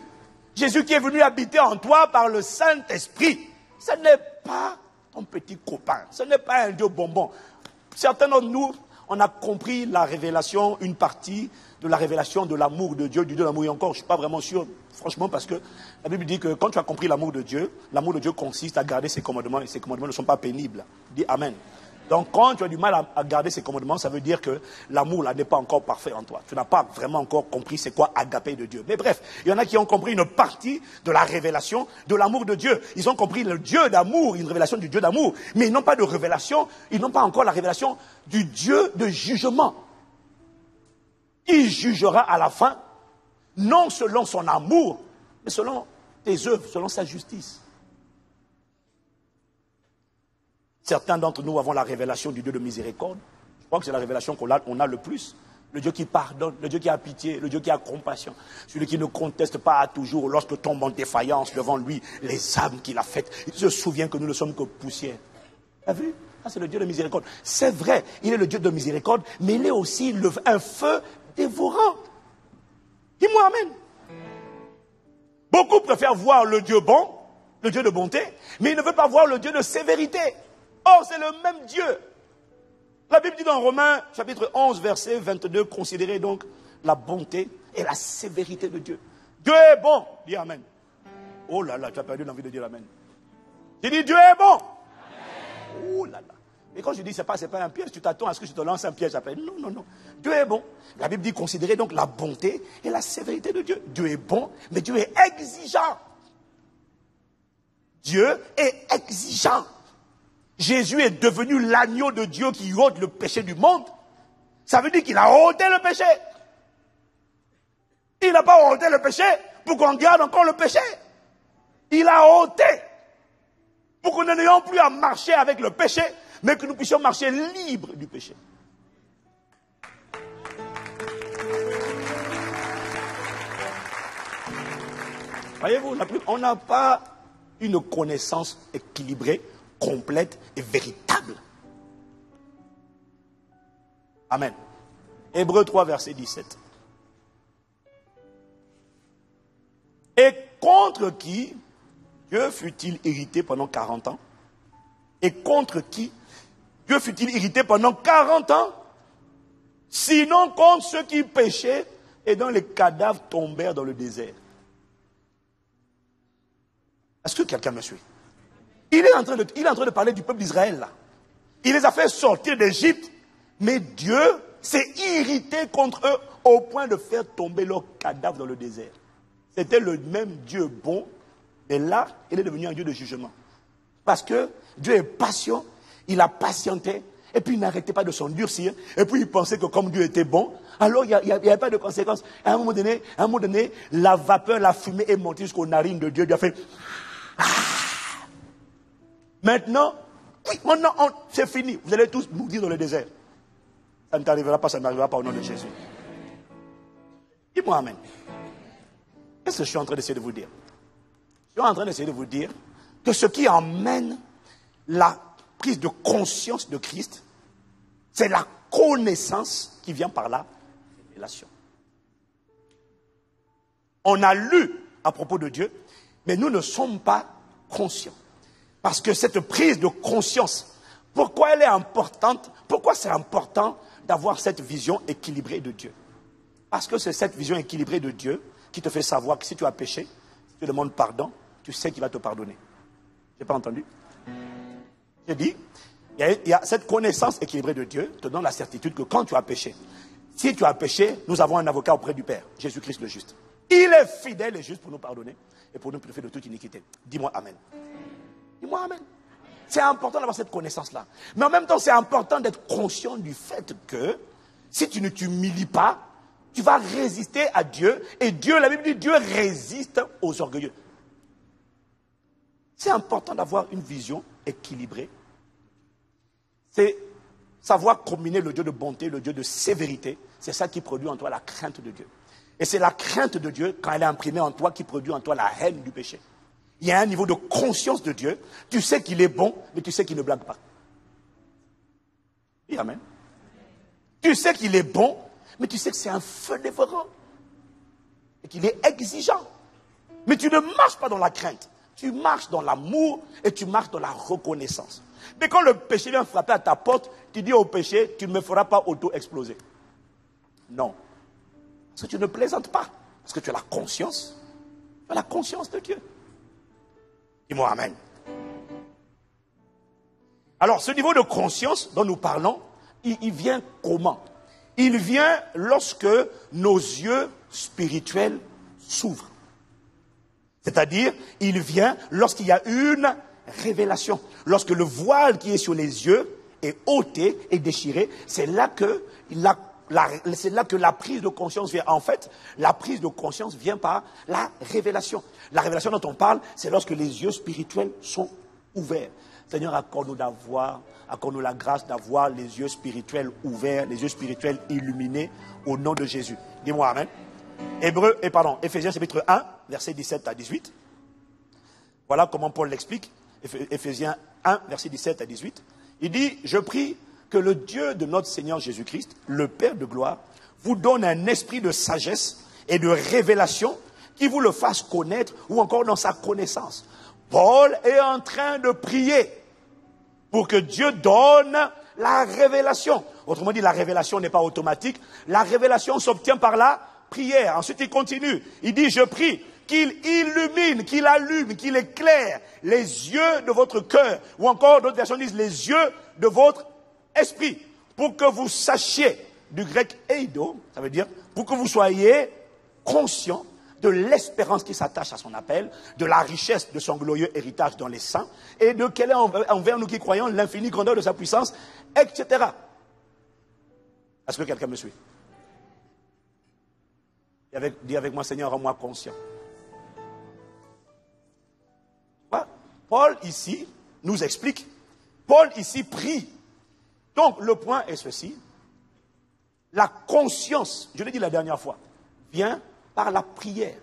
Jésus qui est venu habiter en toi par le Saint-Esprit. Ce n'est pas ton petit copain. Ce n'est pas un Dieu bonbon. Certains d'entre nous, on a compris la révélation, une partie de la révélation de l'amour de Dieu, du Dieu de l'amour. Et encore, je ne suis pas vraiment sûr, franchement, parce que la Bible dit que quand tu as compris l'amour de Dieu consiste à garder ses commandements, et ses commandements ne sont pas pénibles. Dis Amen. Donc quand tu as du mal à garder ses commandements, ça veut dire que l'amour là n'est pas encore parfait en toi. Tu n'as pas vraiment encore compris c'est quoi agapé de Dieu. Mais bref, il y en a qui ont compris une partie de la révélation de l'amour de Dieu. Ils ont compris le Dieu d'amour, une révélation du Dieu d'amour. Mais ils n'ont pas de révélation, ils n'ont pas encore la révélation du Dieu de jugement. Il jugera à la fin, non selon son amour, mais selon tes œuvres, selon sa justice. Certains d'entre nous avons la révélation du Dieu de miséricorde. Je crois que c'est la révélation qu'on a le plus. Le Dieu qui pardonne, le Dieu qui a pitié, le Dieu qui a compassion. Celui qui ne conteste pas toujours lorsque tombe en défaillance devant lui les âmes qu'il a faites. Il se souvient que nous ne sommes que poussière. Tu as vu? Ça, c'est le Dieu de miséricorde. C'est vrai, il est le Dieu de miséricorde, mais il est aussi un feu dévorant. Dis-moi amen. Beaucoup préfèrent voir le Dieu bon, le Dieu de bonté, mais ils ne veulent pas voir le Dieu de sévérité. Or, c'est le même Dieu. La Bible dit dans Romains, chapitre 11, verset 22, considérez donc la bonté et la sévérité de Dieu. Dieu est bon. Dis amen. Oh là là, tu as perdu l'envie de dire amen. J'ai dit Dieu est bon. Amen. Oh là là. Et quand je dis c'est pas un piège, tu t'attends à ce que je te lance un piège après. Non, non, non. Dieu est bon. La Bible dit considérez donc la bonté et la sévérité de Dieu. Dieu est bon, mais Dieu est exigeant. Dieu est exigeant. Jésus est devenu l'agneau de Dieu qui ôte le péché du monde. Ça veut dire qu'il a ôté le péché. Il n'a pas ôté le péché pour qu'on garde encore le péché. Il a ôté pour que nous n'ayons plus à marcher avec le péché, mais que nous puissions marcher libres du péché. Voyez-vous, on n'a pas une connaissance équilibrée, complète et véritable. Amen. Hébreux 3, verset 17. Et contre qui Dieu fut-il irrité pendant 40 ans? Et contre qui Dieu fut-il irrité pendant 40 ans? Sinon contre ceux qui péchaient et dont les cadavres tombèrent dans le désert. Est-ce que quelqu'un me suit? Il est en train de parler du peuple d'Israël là. Il les a fait sortir d'Égypte, mais Dieu s'est irrité contre eux au point de faire tomber leurs cadavres dans le désert. C'était le même Dieu bon, mais là, il est devenu un Dieu de jugement. Parce que Dieu est patient, il a patienté, et puis il n'arrêtait pas de s'endurcir, et puis il pensait que comme Dieu était bon, alors il n'y avait pas de conséquences. À un moment donné, la vapeur, la fumée est montée jusqu'aux narines de Dieu. Dieu a fait... Maintenant, oui, maintenant, c'est fini. Vous allez tous mourir dans le désert. Ça ne t'arrivera pas, ça n'arrivera pas au nom de Jésus. Dis-moi amen. Qu'est-ce que je suis en train d'essayer de vous dire? Je suis en train d'essayer de vous dire que ce qui emmène la prise de conscience de Christ, c'est la connaissance qui vient par la révélation. On a lu à propos de Dieu, mais nous ne sommes pas conscients. Parce que cette prise de conscience, pourquoi elle est importante? Pourquoi c'est important d'avoir cette vision équilibrée de Dieu? Parce que c'est cette vision équilibrée de Dieu qui te fait savoir que si tu as péché, si tu demandes pardon, tu sais qu'il va te pardonner. Je n'ai pas entendu? J'ai dit, il y a cette connaissance équilibrée de Dieu te donne la certitude que quand tu as péché, si tu as péché, nous avons un avocat auprès du Père, Jésus-Christ le juste. Il est fidèle et juste pour nous pardonner et pour nous purifier de toute iniquité. Dis-moi amen. Dis-moi amen. C'est important d'avoir cette connaissance-là. Mais en même temps, c'est important d'être conscient du fait que si tu ne t'humilies pas, tu vas résister à Dieu. Et Dieu, la Bible dit, Dieu résiste aux orgueilleux. C'est important d'avoir une vision équilibrée. C'est savoir combiner le Dieu de bonté, le Dieu de sévérité. C'est ça qui produit en toi la crainte de Dieu. Et c'est la crainte de Dieu, quand elle est imprimée en toi, qui produit en toi la haine du péché. Il y a un niveau de conscience de Dieu. Tu sais qu'il est bon, mais tu sais qu'il ne blague pas. Oui, amen. Tu sais qu'il est bon, mais tu sais que c'est un feu dévorant. Et qu'il est exigeant. Mais tu ne marches pas dans la crainte. Tu marches dans l'amour et tu marches dans la reconnaissance. Mais quand le péché vient frapper à ta porte, tu dis au péché, tu ne me feras pas auto-exploser. Non. Parce que tu ne plaisantes pas. Parce que tu as la conscience. Tu as la conscience de Dieu. Dis-moi amen. Alors, ce niveau de conscience dont nous parlons, il vient comment? Il vient lorsque nos yeux spirituels s'ouvrent. C'est-à-dire, il vient lorsqu'il y a une révélation. Lorsque le voile qui est sur les yeux est ôté et déchiré, c'est là que la prise de conscience vient. En fait, la prise de conscience vient par la révélation. La révélation dont on parle, c'est lorsque les yeux spirituels sont ouverts. Seigneur, accorde-nous la grâce d'avoir les yeux spirituels ouverts, les yeux spirituels illuminés au nom de Jésus. Dis-moi amen. Éphésiens chapitre 1, versets 17 à 18. Voilà comment Paul l'explique. Éphésiens 1, versets 17 à 18. Il dit, je prie que le Dieu de notre Seigneur Jésus-Christ, le Père de gloire, vous donne un esprit de sagesse et de révélation qui vous le fasse connaître ou encore dans sa connaissance. Paul est en train de prier pour que Dieu donne la révélation. Autrement dit, la révélation n'est pas automatique. La révélation s'obtient par la prière. Ensuite, il continue. Il dit, je prie qu'il illumine, qu'il allume, qu'il éclaire les yeux de votre cœur. Ou encore, d'autres versions disent, les yeux de votre esprit. Pour que vous sachiez, du grec eido, ça veut dire, pour que vous soyez conscients de l'espérance qui s'attache à son appel, de la richesse de son glorieux héritage dans les saints, et de quel est envers nous qui croyons l'infinie grandeur de sa puissance, etc. Est-ce que quelqu'un me suit? Dis avec moi, Seigneur, rends-moi conscient. Paul ici nous explique, Paul ici prie. Donc le point est ceci, la conscience, je l'ai dit la dernière fois, vient par la prière.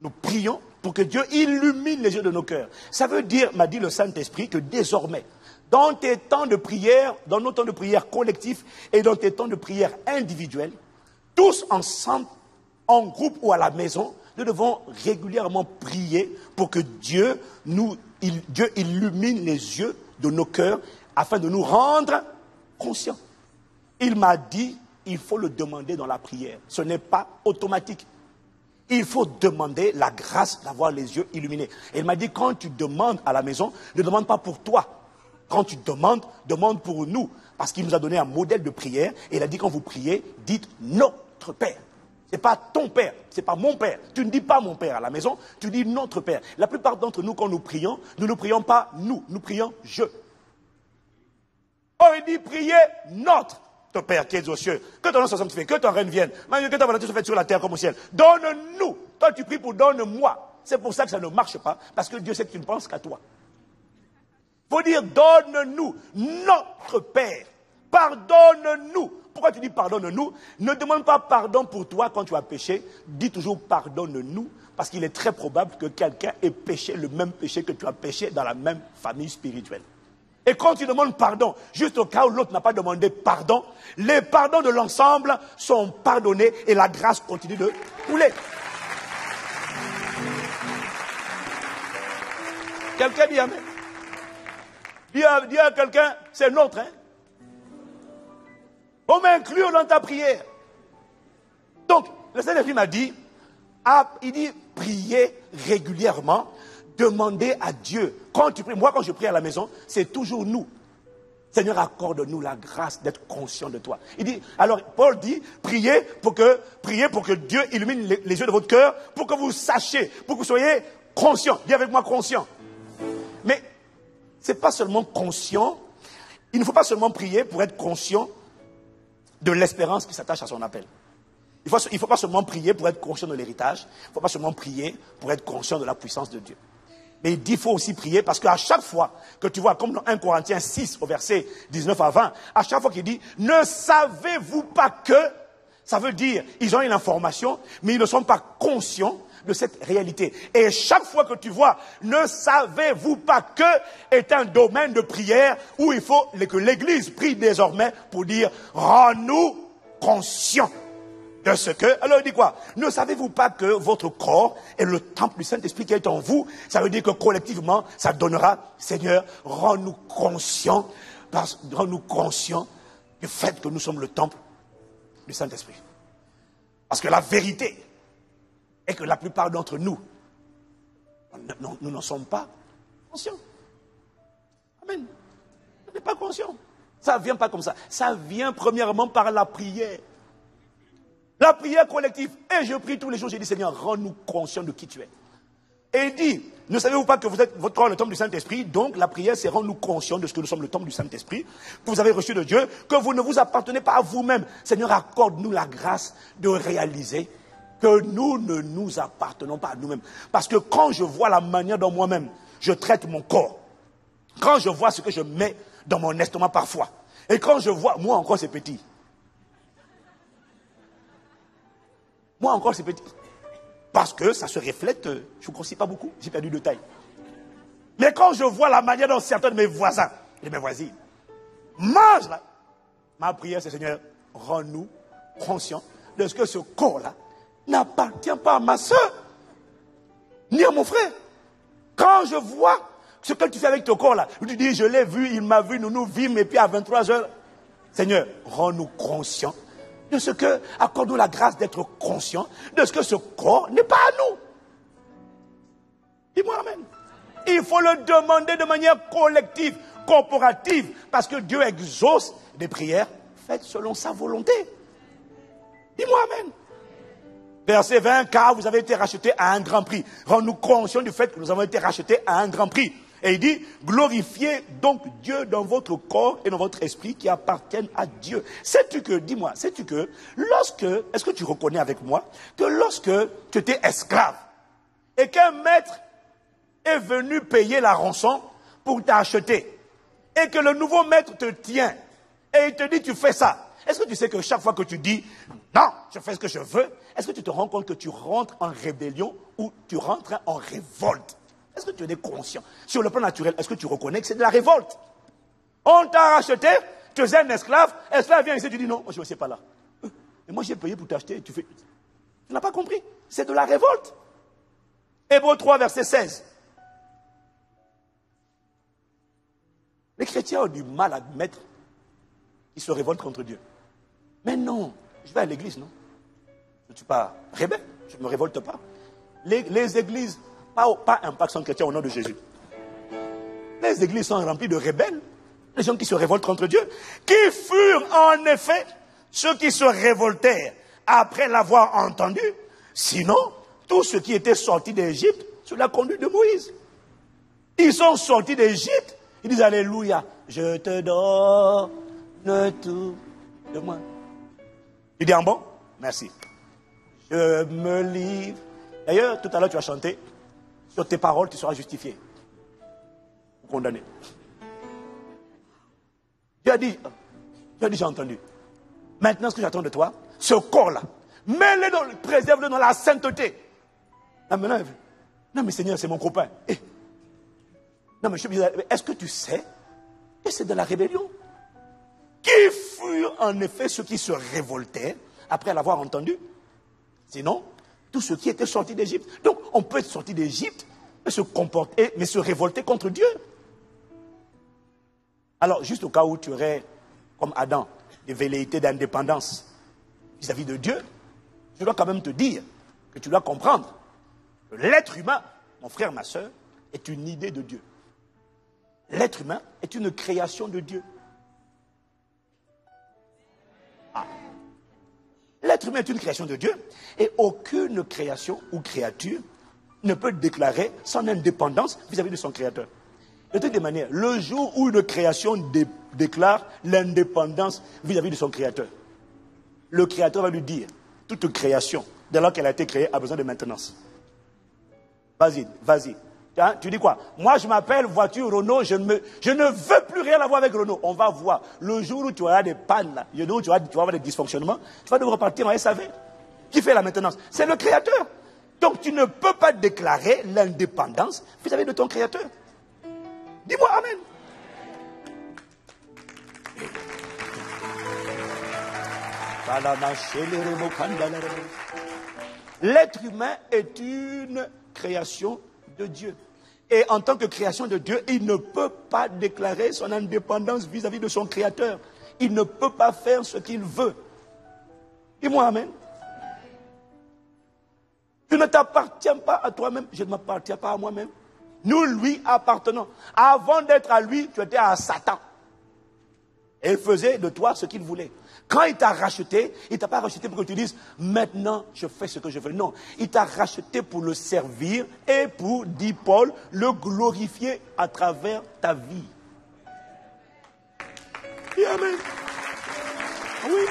Nous prions pour que Dieu illumine les yeux de nos cœurs. Ça veut dire, m'a dit le Saint-Esprit, que désormais, dans tes temps de prière, dans nos temps de prière collectifs et dans tes temps de prière individuels, tous ensemble, en groupe ou à la maison, nous devons régulièrement prier pour que Dieu illumine les yeux de nos cœurs afin de nous rendre conscients. Il m'a dit, il faut le demander dans la prière. Ce n'est pas automatique. Il faut demander la grâce d'avoir les yeux illuminés. Et il m'a dit, quand tu demandes à la maison, ne demande pas pour toi. Quand tu demandes, demande pour nous. Parce qu'il nous a donné un modèle de prière. Et il a dit, quand vous priez, dites notre Père. Ce n'est pas ton Père, ce n'est pas mon Père. Tu ne dis pas mon Père à la maison, tu dis notre Père. La plupart d'entre nous, quand nous prions, nous ne prions pas nous prions je. Or, il dit, priez notre Père qui est aux cieux. Que ton nom soit sanctifié, que ton règne vienne. Que ta volonté soit faite sur la terre comme au ciel. Donne-nous. Toi, tu pries pour donne-moi. C'est pour ça que ça ne marche pas. Parce que Dieu sait que tu ne penses qu'à toi. Il faut dire, donne-nous, notre Père, pardonne-nous. Pourquoi tu dis pardonne-nous? Ne demande pas pardon pour toi quand tu as péché. Dis toujours pardonne-nous. Parce qu'il est très probable que quelqu'un ait péché le même péché que tu as péché dans la même famille spirituelle. Et quand tu demandes pardon, juste au cas où l'autre n'a pas demandé pardon, les pardons de l'ensemble sont pardonnés et la grâce continue de couler. Quelqu'un dit amen. Dis à quelqu'un, c'est notre, hein. On m'inclut dans ta prière. Donc, le Saint-Esprit m'a dit, il dit, priez régulièrement, demandez à Dieu. Quand tu pries, moi quand je prie à la maison, c'est toujours nous. Seigneur, accorde-nous la grâce d'être conscient de toi. Il dit, alors Paul dit, priez pour que Dieu illumine les yeux de votre cœur, pour que vous sachiez, pour que vous soyez conscient. Dis avec moi conscient. Mais c'est pas seulement conscient, il ne faut pas seulement prier pour être conscient de l'espérance qui s'attache à son appel. Il ne faut pas seulement prier pour être conscient de l'héritage, il ne faut pas seulement prier pour être conscient de la puissance de Dieu. Mais il dit qu'il faut aussi prier parce qu'à chaque fois que tu vois, comme dans 1 Corinthiens 6 au verset 19 à 20, à chaque fois qu'il dit, ne savez-vous pas que, ça veut dire, ils ont une information, mais ils ne sont pas conscients de cette réalité. Et chaque fois que tu vois, ne savez-vous pas que est un domaine de prière où il faut que l'Église prie désormais pour dire, rends-nous conscients de ce que... Alors il dit quoi? Ne savez-vous pas que votre corps est le temple du Saint-Esprit qui est en vous? Ça veut dire que collectivement, ça donnera, Seigneur, rends-nous conscients du fait que nous sommes le temple du Saint-Esprit. Parce que la vérité est que la plupart d'entre nous, nous n'en sommes pas conscients. Amen. Vous n'êtes pas conscients. Ça ne vient pas comme ça. Ça vient premièrement par la prière. La prière collective. Et je prie tous les jours, je dis, Seigneur, rends-nous conscients de qui tu es. Et il dit, ne savez-vous pas que votre corps est le temple du Saint-Esprit? Donc la prière, c'est rendre-nous conscients de ce que nous sommes le temple du Saint-Esprit, que vous avez reçu de Dieu, que vous ne vous appartenez pas à vous-même. Seigneur, accorde-nous la grâce de réaliser que nous ne nous appartenons pas à nous-mêmes. Parce que quand je vois la manière dont moi-même je traite mon corps, quand je vois ce que je mets dans mon estomac parfois, et quand je vois, moi encore c'est petit. Moi encore c'est petit. Parce que ça se reflète, je ne grossis pas beaucoup, j'ai perdu de taille. Mais quand je vois la manière dont certains de mes voisins et mes voisines mangent là, ma prière c'est Seigneur, rends-nous conscients de ce que ce corps-là n'appartient pas à ma soeur, ni à mon frère. Quand je vois ce que tu fais avec ton corps là, tu dis, je l'ai vu, il m'a vu, nous vîmes, et puis à 23 heures, Seigneur, rends-nous conscients de ce que, accorde-nous la grâce d'être conscients de ce que ce corps n'est pas à nous. Dis-moi amen. Il faut le demander de manière collective, corporative, parce que Dieu exauce des prières faites selon sa volonté. Dis-moi amen. Verset 20, car vous avez été rachetés à un grand prix. Rends-nous conscients du fait que nous avons été rachetés à un grand prix. Et il dit, glorifiez donc Dieu dans votre corps et dans votre esprit qui appartiennent à Dieu. Sais-tu que, dis-moi, sais-tu que, est-ce que tu reconnais avec moi, que lorsque tu étais esclave, et qu'un maître est venu payer la rançon pour t'acheter, et que le nouveau maître te tient, et il te dit, tu fais ça. Est-ce que tu sais que chaque fois que tu dis, non, je fais ce que je veux, est-ce que tu te rends compte que tu rentres en rébellion ou tu rentres en révolte? Est-ce que tu en es conscient? Sur le plan naturel, est-ce que tu reconnais que c'est de la révolte? On t'a racheté, tu es un esclave vient ici, tu dis non, moi je ne sais pas là. Et moi j'ai payé pour t'acheter, tu n'as pas compris, c'est de la révolte. Hébreux 3, verset 16. Les chrétiens ont du mal à admettre qu'ils se révoltent contre Dieu. Mais non, je vais à l'église, non? Je ne suis pas rebelle, je ne me révolte pas. Les églises, pas Impact sont chrétiens au nom de Jésus. Les églises sont remplies de rebelles, les gens qui se révoltent contre Dieu, qui furent en effet ceux qui se révoltèrent après l'avoir entendu. Sinon, tous ceux qui étaient sortis d'Égypte sous la conduite de Moïse. Ils sont sortis d'Égypte, ils disent alléluia, je te donne tout de moi. Il dit en bon, merci. Je me livre. D'ailleurs, tout à l'heure tu as chanté, sur tes paroles tu seras justifié ou condamné. Tu as dit, j'ai entendu. Maintenant, ce que j'attends de toi, ce corps-là, mets-le, préserve-le dans la sainteté. Là, maintenant, non, mais Seigneur, c'est mon copain. Non, mais je me disais, est-ce que tu sais que c'est de la rébellion? Qui furent en effet ceux qui se révoltaient après l'avoir entendu? Sinon, tous ceux qui étaient sortis d'Égypte. Donc, on peut être sorti d'Égypte, mais se comporter, mais se révolter contre Dieu. Alors, juste au cas où tu aurais, comme Adam, des velléités d'indépendance vis-à-vis de Dieu, je dois quand même te dire que tu dois comprendre que l'être humain, mon frère, ma soeur, est une idée de Dieu. L'être humain est une création de Dieu. Ah. L'être humain est une création de Dieu et aucune création ou créature ne peut déclarer son indépendance vis-à-vis de son créateur. De toutes les manières, le jour où une création déclare l'indépendance vis-à-vis de son créateur, le créateur va lui dire, toute création, dès lors qu'elle a été créée, a besoin de maintenance. Vas-y, vas-y. Hein, tu dis quoi? Moi, je m'appelle voiture Renault, je ne veux plus rien avoir avec Renault. On va voir. Le jour où tu auras des pannes, là, le jour où tu vas avoir des dysfonctionnements, tu vas devoir partir en SAV. Qui fait la maintenance? C'est le créateur. Donc, tu ne peux pas déclarer l'indépendance vis-à-vis de ton créateur. Dis-moi Amen. L'être humain est une création de Dieu. Et en tant que création de Dieu, il ne peut pas déclarer son indépendance vis-à-vis de son créateur. Il ne peut pas faire ce qu'il veut. Dis-moi Amen. Tu ne t'appartiens pas à toi-même, je ne m'appartiens pas à moi-même. Nous lui appartenons. Avant d'être à lui, tu étais à Satan. Et il faisait de toi ce qu'il voulait. Quand il t'a racheté, il ne t'a pas racheté pour que tu dises, maintenant je fais ce que je veux. Non, il t'a racheté pour le servir et pour, dit Paul, le glorifier à travers ta vie. Et amen. Oui.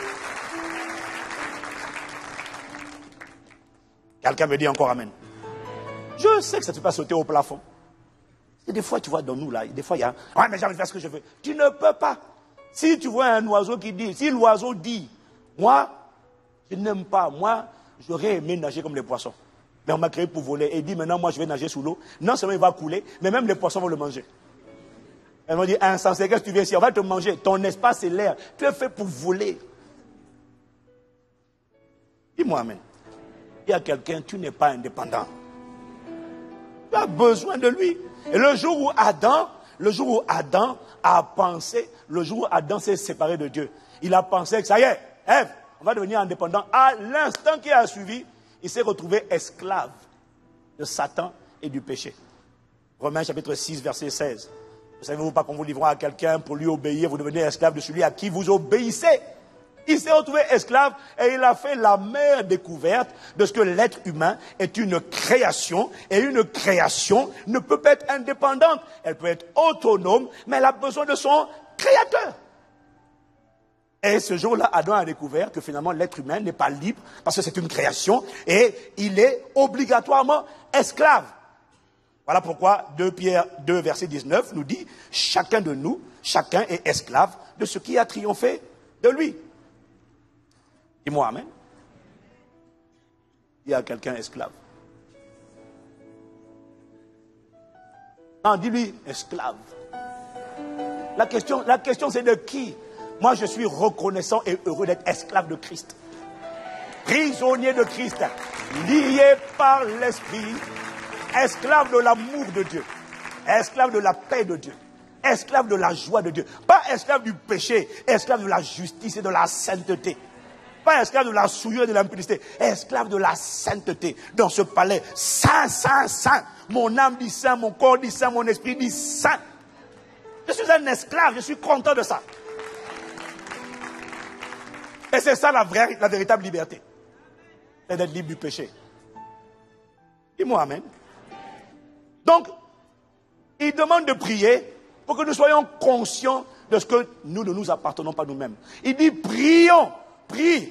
Quelqu'un me dit encore amen. Je sais que ça ne te fait pas sauter au plafond. Et des fois, tu vois, dans nous, là, des fois, il y a, ouais, mais j'ai envie de faire ce que je veux. Tu ne peux pas. Si tu vois un oiseau qui dit, si l'oiseau dit, moi, je n'aime pas, moi, j'aurais aimé nager comme les poissons. Mais on m'a créé pour voler. Et il dit, maintenant, moi, je vais nager sous l'eau. Non seulement il va couler, mais même les poissons vont le manger. Elles m'ont dit, insensé, qu'est-ce que tu viens ici? On va te manger. Ton espace, c'est l'air. Tu es fait pour voler. Dis-moi, amen. Il y a quelqu'un, tu n'es pas indépendant. Tu as besoin de lui. Et le jour où Adam a pensé, le jour où Adam s'est séparé de Dieu, il a pensé que ça y est, Ève, on va devenir indépendant. À l'instant qui a suivi, il s'est retrouvé esclave de Satan et du péché. Romains chapitre 6, verset 16. Vous savez-vous pas qu'on vous livrera à quelqu'un pour lui obéir, vous devenez esclave de celui à qui vous obéissez. Il s'est retrouvé esclave et il a fait la mère découverte de ce que l'être humain est une création. Et une création ne peut pas être indépendante. Elle peut être autonome, mais elle a besoin de son créateur. Et ce jour-là, Adam a découvert que finalement l'être humain n'est pas libre parce que c'est une création et il est obligatoirement esclave. Voilà pourquoi 2 Pierre 2, verset 19 nous dit « Chacun de nous, chacun est esclave de ce qui a triomphé de lui. » Dis-moi amen. Il y a quelqu'un esclave. Non, dis-lui esclave. La question c'est de qui? Moi je suis reconnaissant et heureux d'être esclave de Christ. Prisonnier de Christ. Lié par l'esprit. Esclave de l'amour de Dieu. Esclave de la paix de Dieu. Esclave de la joie de Dieu. Pas esclave du péché. Esclave de la justice et de la sainteté. Pas esclave de la souillure et de l'impudicité, esclave de la sainteté dans ce palais. Saint, saint, saint. Mon âme dit saint, mon corps dit saint, mon esprit dit saint. Je suis un esclave, je suis content de ça. Et c'est ça la véritable liberté. C'est d'être libre du péché. Dis-moi amen. Donc, il demande de prier pour que nous soyons conscients de ce que nous ne nous appartenons pas nous-mêmes. Il dit prions. Prie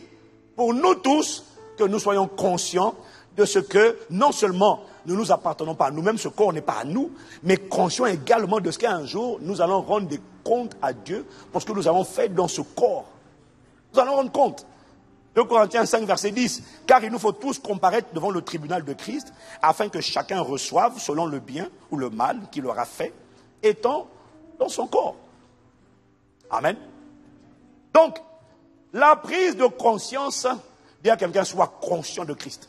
pour nous tous que nous soyons conscients de ce que non seulement ne nous appartenons pas à nous-mêmes, ce corps n'est pas à nous, mais conscients également de ce qu'un jour, nous allons rendre des comptes à Dieu pour ce que nous avons fait dans ce corps. Nous allons rendre compte. 2 Corinthiens 5, verset 10. Car il nous faut tous comparaître devant le tribunal de Christ, afin que chacun reçoive selon le bien ou le mal qu'il aura fait, étant dans son corps. Amen. Donc, la prise de conscience, dit à quelqu'un, soit conscient de Christ.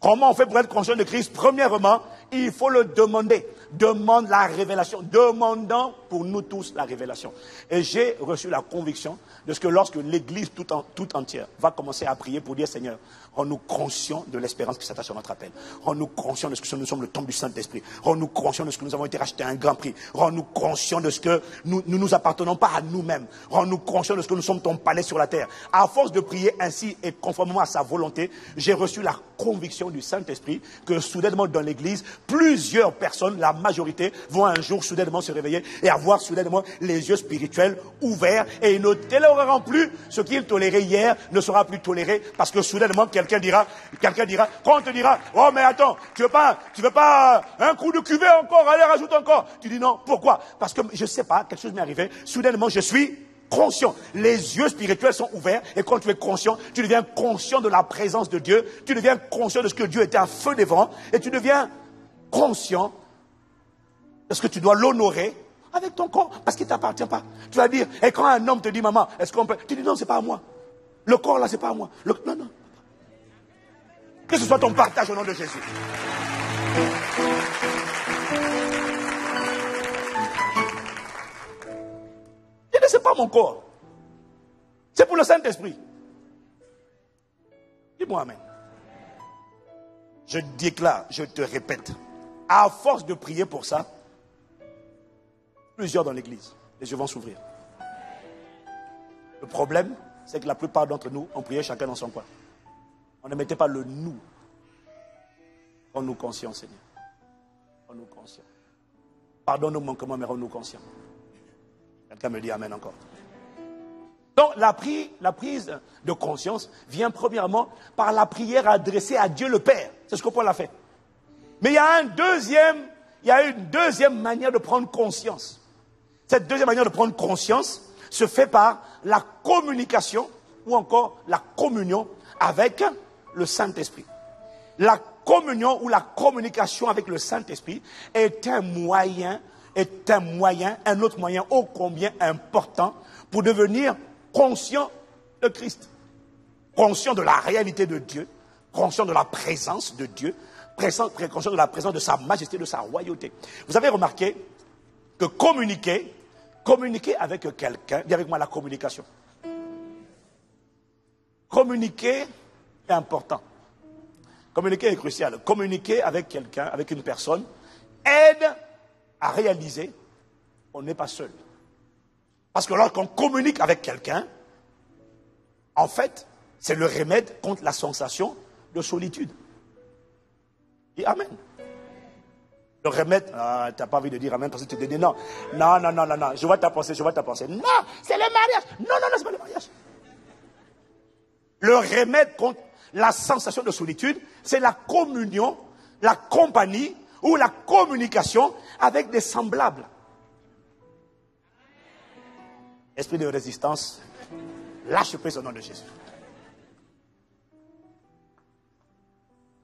Comment on fait pour être conscient de Christ? Premièrement, il faut le demander. Demande la révélation. Demandons pour nous tous la révélation. Et j'ai reçu la conviction de ce que lorsque l'Église tout entière va commencer à prier pour dire, Seigneur, rends-nous conscients de l'espérance qui s'attache à notre appel. Rends-nous conscients de ce que nous sommes le temple du Saint-Esprit. Rends-nous conscients de ce que nous avons été rachetés à un grand prix. Rends-nous conscients de ce que nous nous appartenons pas à nous-mêmes. Rends-nous conscients de ce que nous sommes ton palais sur la terre. À force de prier ainsi et conformément à sa volonté, j'ai reçu la conviction du Saint-Esprit que soudainement dans l'Église, plusieurs personnes, la majorité, vont un jour soudainement se réveiller et avoir soudainement les yeux spirituels ouverts et ils ne toléreront plus ce qu'ils toléraient hier ne sera plus toléré parce que soudainement quelqu'un dira, quand on te dira, oh mais attends, tu veux pas un coup de cuvée encore, allez rajoute encore. Tu dis non, pourquoi? Parce que je sais pas, quelque chose m'est arrivé, soudainement je suis conscient. Les yeux spirituels sont ouverts et quand tu es conscient, tu deviens conscient de la présence de Dieu, tu deviens conscient de ce que Dieu était un feu des vents et tu deviens conscient de ce que tu dois l'honorer avec ton corps parce qu'il ne t'appartient pas. Tu vas dire, et quand un homme te dit, maman, est-ce qu'on peut... Tu dis non, c'est pas à moi. Le corps là, c'est pas à moi. Non. Que ce soit ton partage au nom de Jésus. Je dis, c'est pas mon corps. C'est pour le Saint-Esprit. Dis-moi amen. Je déclare, je te répète, à force de prier pour ça, plusieurs dans l'église, les yeux vont s'ouvrir. Le problème, c'est que la plupart d'entre nous, on priait chacun dans son coin. On ne mettait pas le nous. Rends-nous conscients, Seigneur. Rends-nous conscients. Pardonne nos manquements, mais rends-nous conscients. Quelqu'un me dit amen encore. Donc, la prise de conscience vient premièrement par la prière adressée à Dieu le Père. C'est ce que Paul a fait. Mais il y a une deuxième manière de prendre conscience. Cette deuxième manière de prendre conscience se fait par la communication ou encore la communion avec le Saint-Esprit. La communion ou la communication avec le Saint-Esprit est un autre moyen ô combien important pour devenir conscient de Christ, conscient de la réalité de Dieu, conscient de la présence de Dieu, conscient de la présence de sa majesté, de sa royauté. Vous avez remarqué que communiquer avec quelqu'un, dis avec moi la communication. Communiquer est important. Communiquer est crucial. Communiquer avec quelqu'un, avec une personne, aide à réaliser qu'on n'est pas seul. Parce que lorsqu'on communique avec quelqu'un, en fait, c'est le remède contre la sensation de solitude. Dis amen. Le remède, tu n'as pas envie de dire amen parce que tu te dis non, je vois ta pensée. Non, c'est le mariage. Non, c'est pas le mariage. Le remède contre la sensation de solitude, c'est la communion, la compagnie ou la communication avec des semblables. Esprit de résistance, lâche prise au nom de Jésus.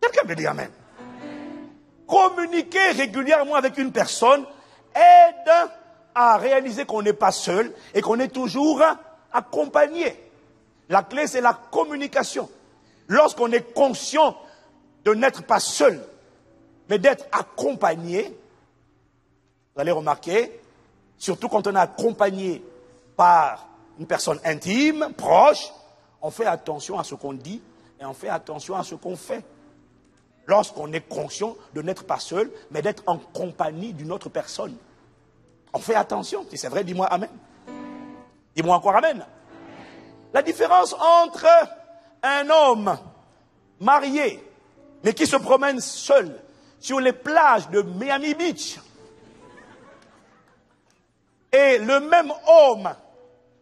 Quelqu'un me dit amen. Communiquer régulièrement avec une personne aide à réaliser qu'on n'est pas seul et qu'on est toujours accompagné. La clé, c'est la communication. Lorsqu'on est conscient de n'être pas seul, mais d'être accompagné, vous allez remarquer, surtout quand on est accompagné par une personne intime, proche, on fait attention à ce qu'on dit et on fait attention à ce qu'on fait. Lorsqu'on est conscient de n'être pas seul, mais d'être en compagnie d'une autre personne. On fait attention. Si c'est vrai, dis-moi amen. Dis-moi encore amen. La différence entre un homme marié, mais qui se promène seul sur les plages de Miami Beach, et le même homme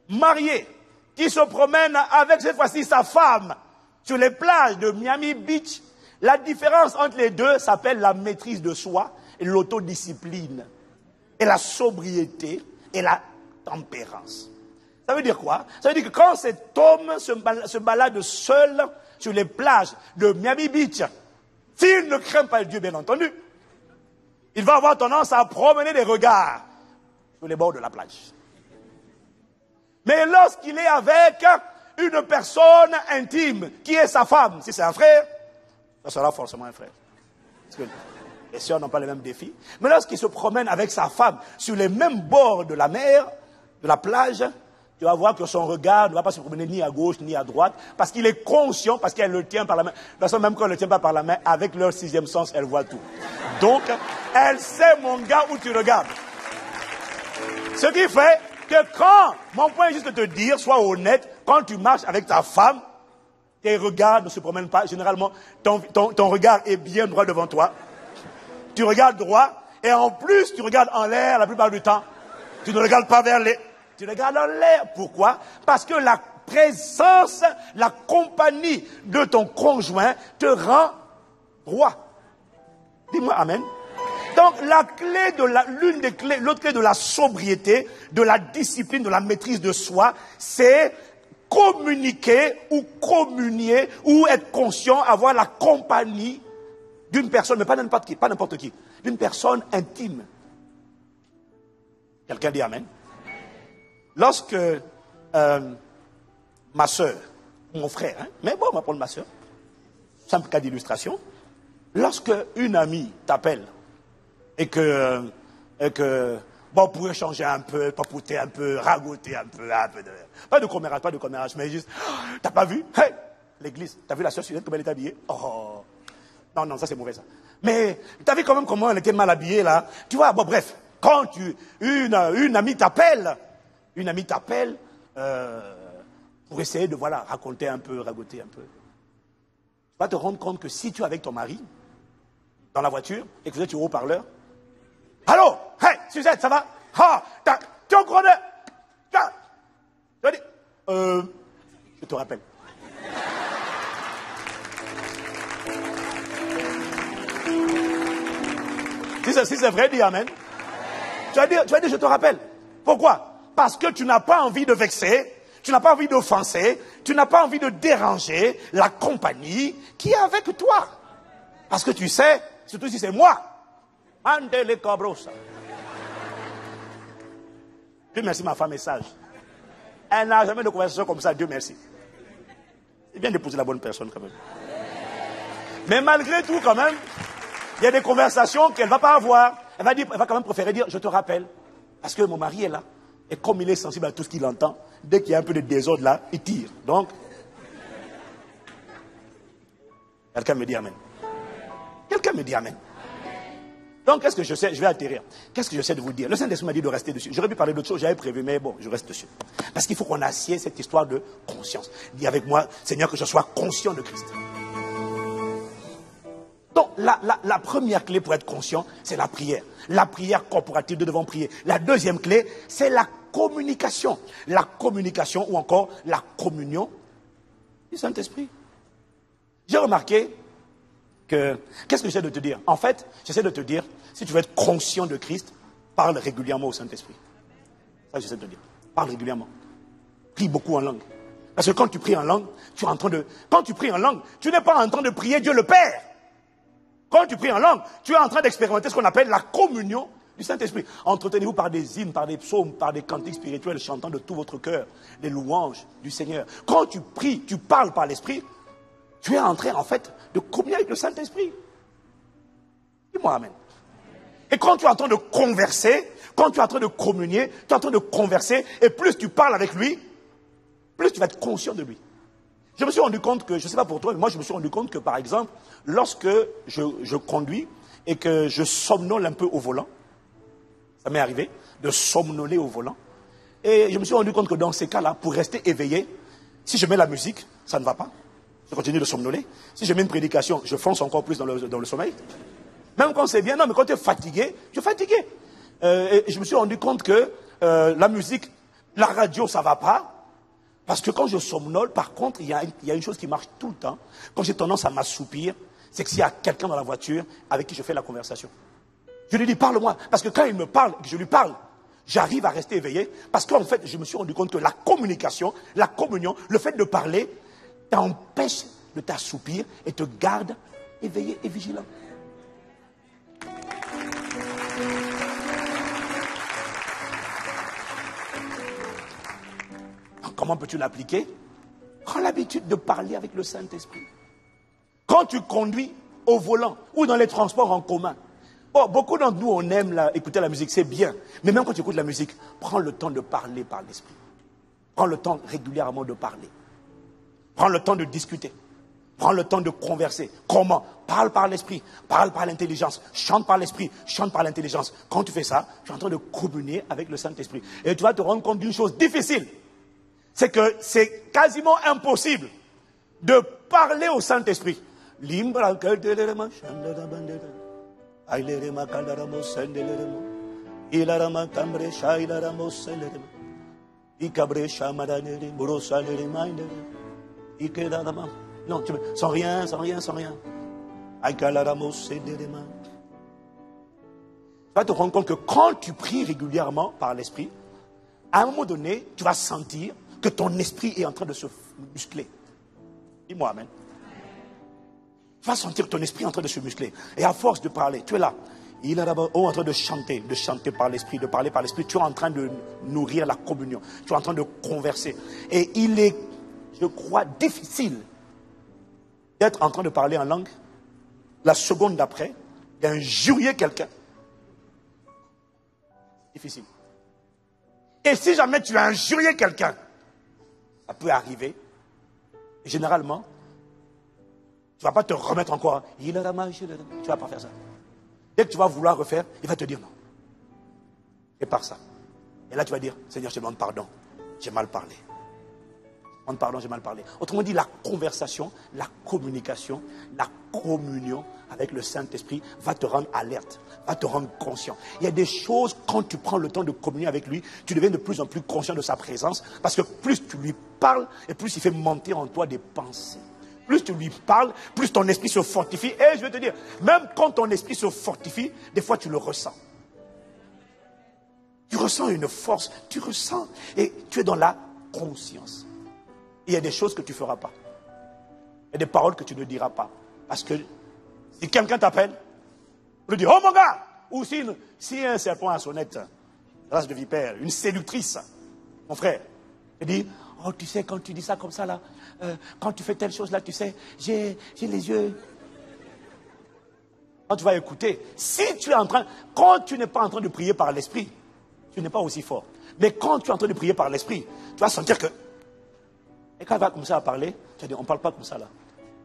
marié qui se promène avec cette fois-ci sa femme sur les plages de Miami Beach, La différence entre les deux s'appelle la maîtrise de soi et l'autodiscipline. Et la sobriété et la tempérance. Ça veut dire quoi? Ça veut dire que quand cet homme se balade seul sur les plages de Miami Beach, s'il ne craint pas Dieu, bien entendu, il va avoir tendance à promener des regards sur les bords de la plage. Mais lorsqu'il est avec une personne intime, qui est sa femme, si c'est un frère, ça sera forcément un frère. Parce que les sœurs n'ont pas les mêmes défis. Mais lorsqu'il se promène avec sa femme sur les mêmes bords de la mer, de la plage, tu vas voir que son regard ne va pas se promener ni à gauche ni à droite, parce qu'il est conscient, parce qu'elle le tient par la main. De toute façon, même quand elle ne le tient pas par la main, avec leur sixième sens, elle voit tout. Donc, elle sait, mon gars, où tu regardes. Ce qui fait que quand, mon point est juste de te dire, sois honnête, quand tu marches avec ta femme, tes regards ne se promènent pas. Généralement, ton regard est bien droit devant toi. Tu regardes droit, et en plus, tu regardes en l'air la plupart du temps. Tu ne regardes pas vers les... Tu regardes en l'air. Pourquoi? Parce que la présence, la compagnie de ton conjoint te rend droit. Dis-moi amen. Donc la clé de l'autre clé de la sobriété, de la discipline, de la maîtrise de soi, c'est communiquer ou communier ou être conscient, avoir la compagnie d'une personne, mais pas n'importe qui, d'une personne intime. Quelqu'un dit amen. Lorsque ma soeur, mon frère, mais bon, on va prendre ma soeur, simple cas d'illustration, lorsque une amie t'appelle et que bon, pour échanger un peu, papoter un peu, ragoter un peu pas de commérage, mais juste, t'as pas vu, hey, l'église, t'as vu la soeur Suzette, comment elle est habillée? Oh, non, ça c'est mauvais ça. Mais t'as vu quand même comment elle était mal habillée là? Tu vois, bon bref, quand une amie t'appelle pour essayer de raconter un peu, ragoter un peu. Tu vas te rendre compte que si tu es avec ton mari dans la voiture et que vous êtes sur haut-parleur, allô, hey, Suzette, ça va? Ah, tu es au courant de... Tu vas dire, je te rappelle. Si c'est vrai, dis amen. Tu vas dire, je te rappelle. Pourquoi? Parce que tu n'as pas envie de vexer, tu n'as pas envie d'offenser, tu n'as pas envie de déranger la compagnie qui est avec toi. Parce que tu sais, surtout si c'est moi, Andele Cabrosa. Dieu merci, ma femme est sage. Elle n'a jamais de conversation comme ça, Dieu merci. C'est bien d'épouser la bonne personne quand même. Mais malgré tout quand même, il y a des conversations qu'elle ne va pas avoir. Elle va quand même préférer dire, je te rappelle. Parce que mon mari est là. Et comme il est sensible à tout ce qu'il entend, dès qu'il y a un peu de désordre là, il tire. Donc, quelqu'un me dit amen. Quelqu'un me dit amen. Donc, qu'est-ce que je sais? Je vais atterrir. Qu'est-ce que je sais de vous dire? Le Saint-Esprit m'a dit de rester dessus. J'aurais pu parler d'autre chose, j'avais prévu, mais bon, je reste dessus. Parce qu'il faut qu'on assied cette histoire de conscience. Dis avec moi, Seigneur, que je sois conscient de Christ. Donc, la première clé pour être conscient, c'est la prière. La prière corporative, nous devons prier. La deuxième clé, c'est la communication. La communication ou encore la communion du Saint-Esprit. J'ai remarqué que, qu'est-ce que j'essaie de te dire? En fait, j'essaie de te dire, si tu veux être conscient de Christ, parle régulièrement au Saint-Esprit. Ça, j'essaie de te dire. Parle régulièrement. Prie beaucoup en langue. Parce que quand tu pries en langue, quand tu pries en langue, tu n'es pas en train de prier Dieu le Père. Quand tu pries en langue, tu es en train d'expérimenter ce qu'on appelle la communion du Saint-Esprit. Entretenez-vous par des hymnes, par des psaumes, par des cantiques spirituels, chantant de tout votre cœur les louanges du Seigneur. Quand tu pries, tu parles par l'Esprit, tu es en train, en fait, de communier avec le Saint-Esprit. Dis-moi amen. Et quand tu es en train de converser, quand tu es en train de communier, tu es en train de converser, et plus tu parles avec lui, plus tu vas être conscient de lui. Je me suis rendu compte que, je ne sais pas pour toi, mais moi je me suis rendu compte que, par exemple, lorsque je conduis et que je somnole un peu au volant, ça m'est arrivé de somnoler au volant, et je me suis rendu compte que dans ces cas-là, pour rester éveillé, si je mets la musique, ça ne va pas. Je continue de somnoler. Si je mets une prédication, je fonce encore plus dans le sommeil. Même quand c'est bien, non, mais quand tu es fatigué, je suis fatigué. Et je me suis rendu compte que la musique, la radio, ça ne va pas. Parce que quand je somnole, par contre, il y a une chose qui marche tout le temps. Quand j'ai tendance à m'assoupir, c'est que s'il y a quelqu'un dans la voiture avec qui je fais la conversation, je lui dis parle-moi. Parce que quand il me parle et que je lui parle, j'arrive à rester éveillé. Parce qu'en fait, je me suis rendu compte que la communication, la communion, le fait de parler, t'empêche de t'assoupir et te garde éveillé et vigilant. Comment peux-tu l'appliquer? Prends l'habitude de parler avec le Saint-Esprit. Quand tu conduis au volant ou dans les transports en commun. Oh, beaucoup d'entre nous, on aime écouter la musique, c'est bien. Mais même quand tu écoutes la musique, prends le temps de parler par l'Esprit. Prends le temps régulièrement de parler. Prends le temps de discuter. Prends le temps de converser. Comment? Parle par l'Esprit, parle par l'intelligence, chante par l'Esprit, chante par l'intelligence. Quand tu fais ça, tu es en train de communier avec le Saint-Esprit. Et tu vas te rendre compte d'une chose difficile. C'est que c'est quasiment impossible de parler au Saint-Esprit. Non, sans rien. Tu vas te rendre compte que quand tu pries régulièrement par l'Esprit, à un moment donné, tu vas sentir que ton esprit est en train de se muscler. Dis-moi amen. Tu vas sentir que ton esprit est en train de se muscler. Et à force de parler, tu es là. Il est d'abord en train de chanter par l'esprit, de parler par l'esprit. Tu es en train de nourrir la communion. Tu es en train de converser. Et il est, je crois, difficile d'être en train de parler en langue. La seconde d'après, d'injurier quelqu'un. Difficile. Et si jamais tu as injurié quelqu'un, ça peut arriver. Et généralement, tu ne vas pas te remettre encore. Tu ne vas pas faire ça. Dès que tu vas vouloir refaire, il va te dire non. Et par ça. Et là, tu vas dire, Seigneur, je te demande pardon. J'ai mal parlé. Je demande pardon, j'ai mal parlé. Autrement dit, la conversation, la communication, la communion avec le Saint-Esprit va te rendre alerte, va te rendre conscient. Il y a des choses, quand tu prends le temps de communier avec lui, tu deviens de plus en plus conscient de sa présence, parce que plus tu lui parles, et plus il fait monter en toi des pensées. Plus tu lui parles, plus ton esprit se fortifie. Et je vais te dire, même quand ton esprit se fortifie, des fois tu le ressens. Tu ressens une force, tu ressens, et tu es dans la conscience. Il y a des choses que tu ne feras pas. Il y a des paroles que tu ne diras pas. Parce que si quelqu'un t'appelle, tu lui dis, oh mon gars! Ou si un serpent à sonnette, race de vipère, une séductrice, mon frère, il dit, oh tu sais, quand tu dis ça comme ça là, quand tu fais telle chose là, tu sais, j'ai les yeux. Quand tu vas écouter, si tu es en train, quand tu n'es pas en train de prier par l'esprit, tu n'es pas aussi fort. Mais quand tu es en train de prier par l'esprit, tu vas sentir que, et quand elle va commencer à parler, tu vas dire, on ne parle pas comme ça là.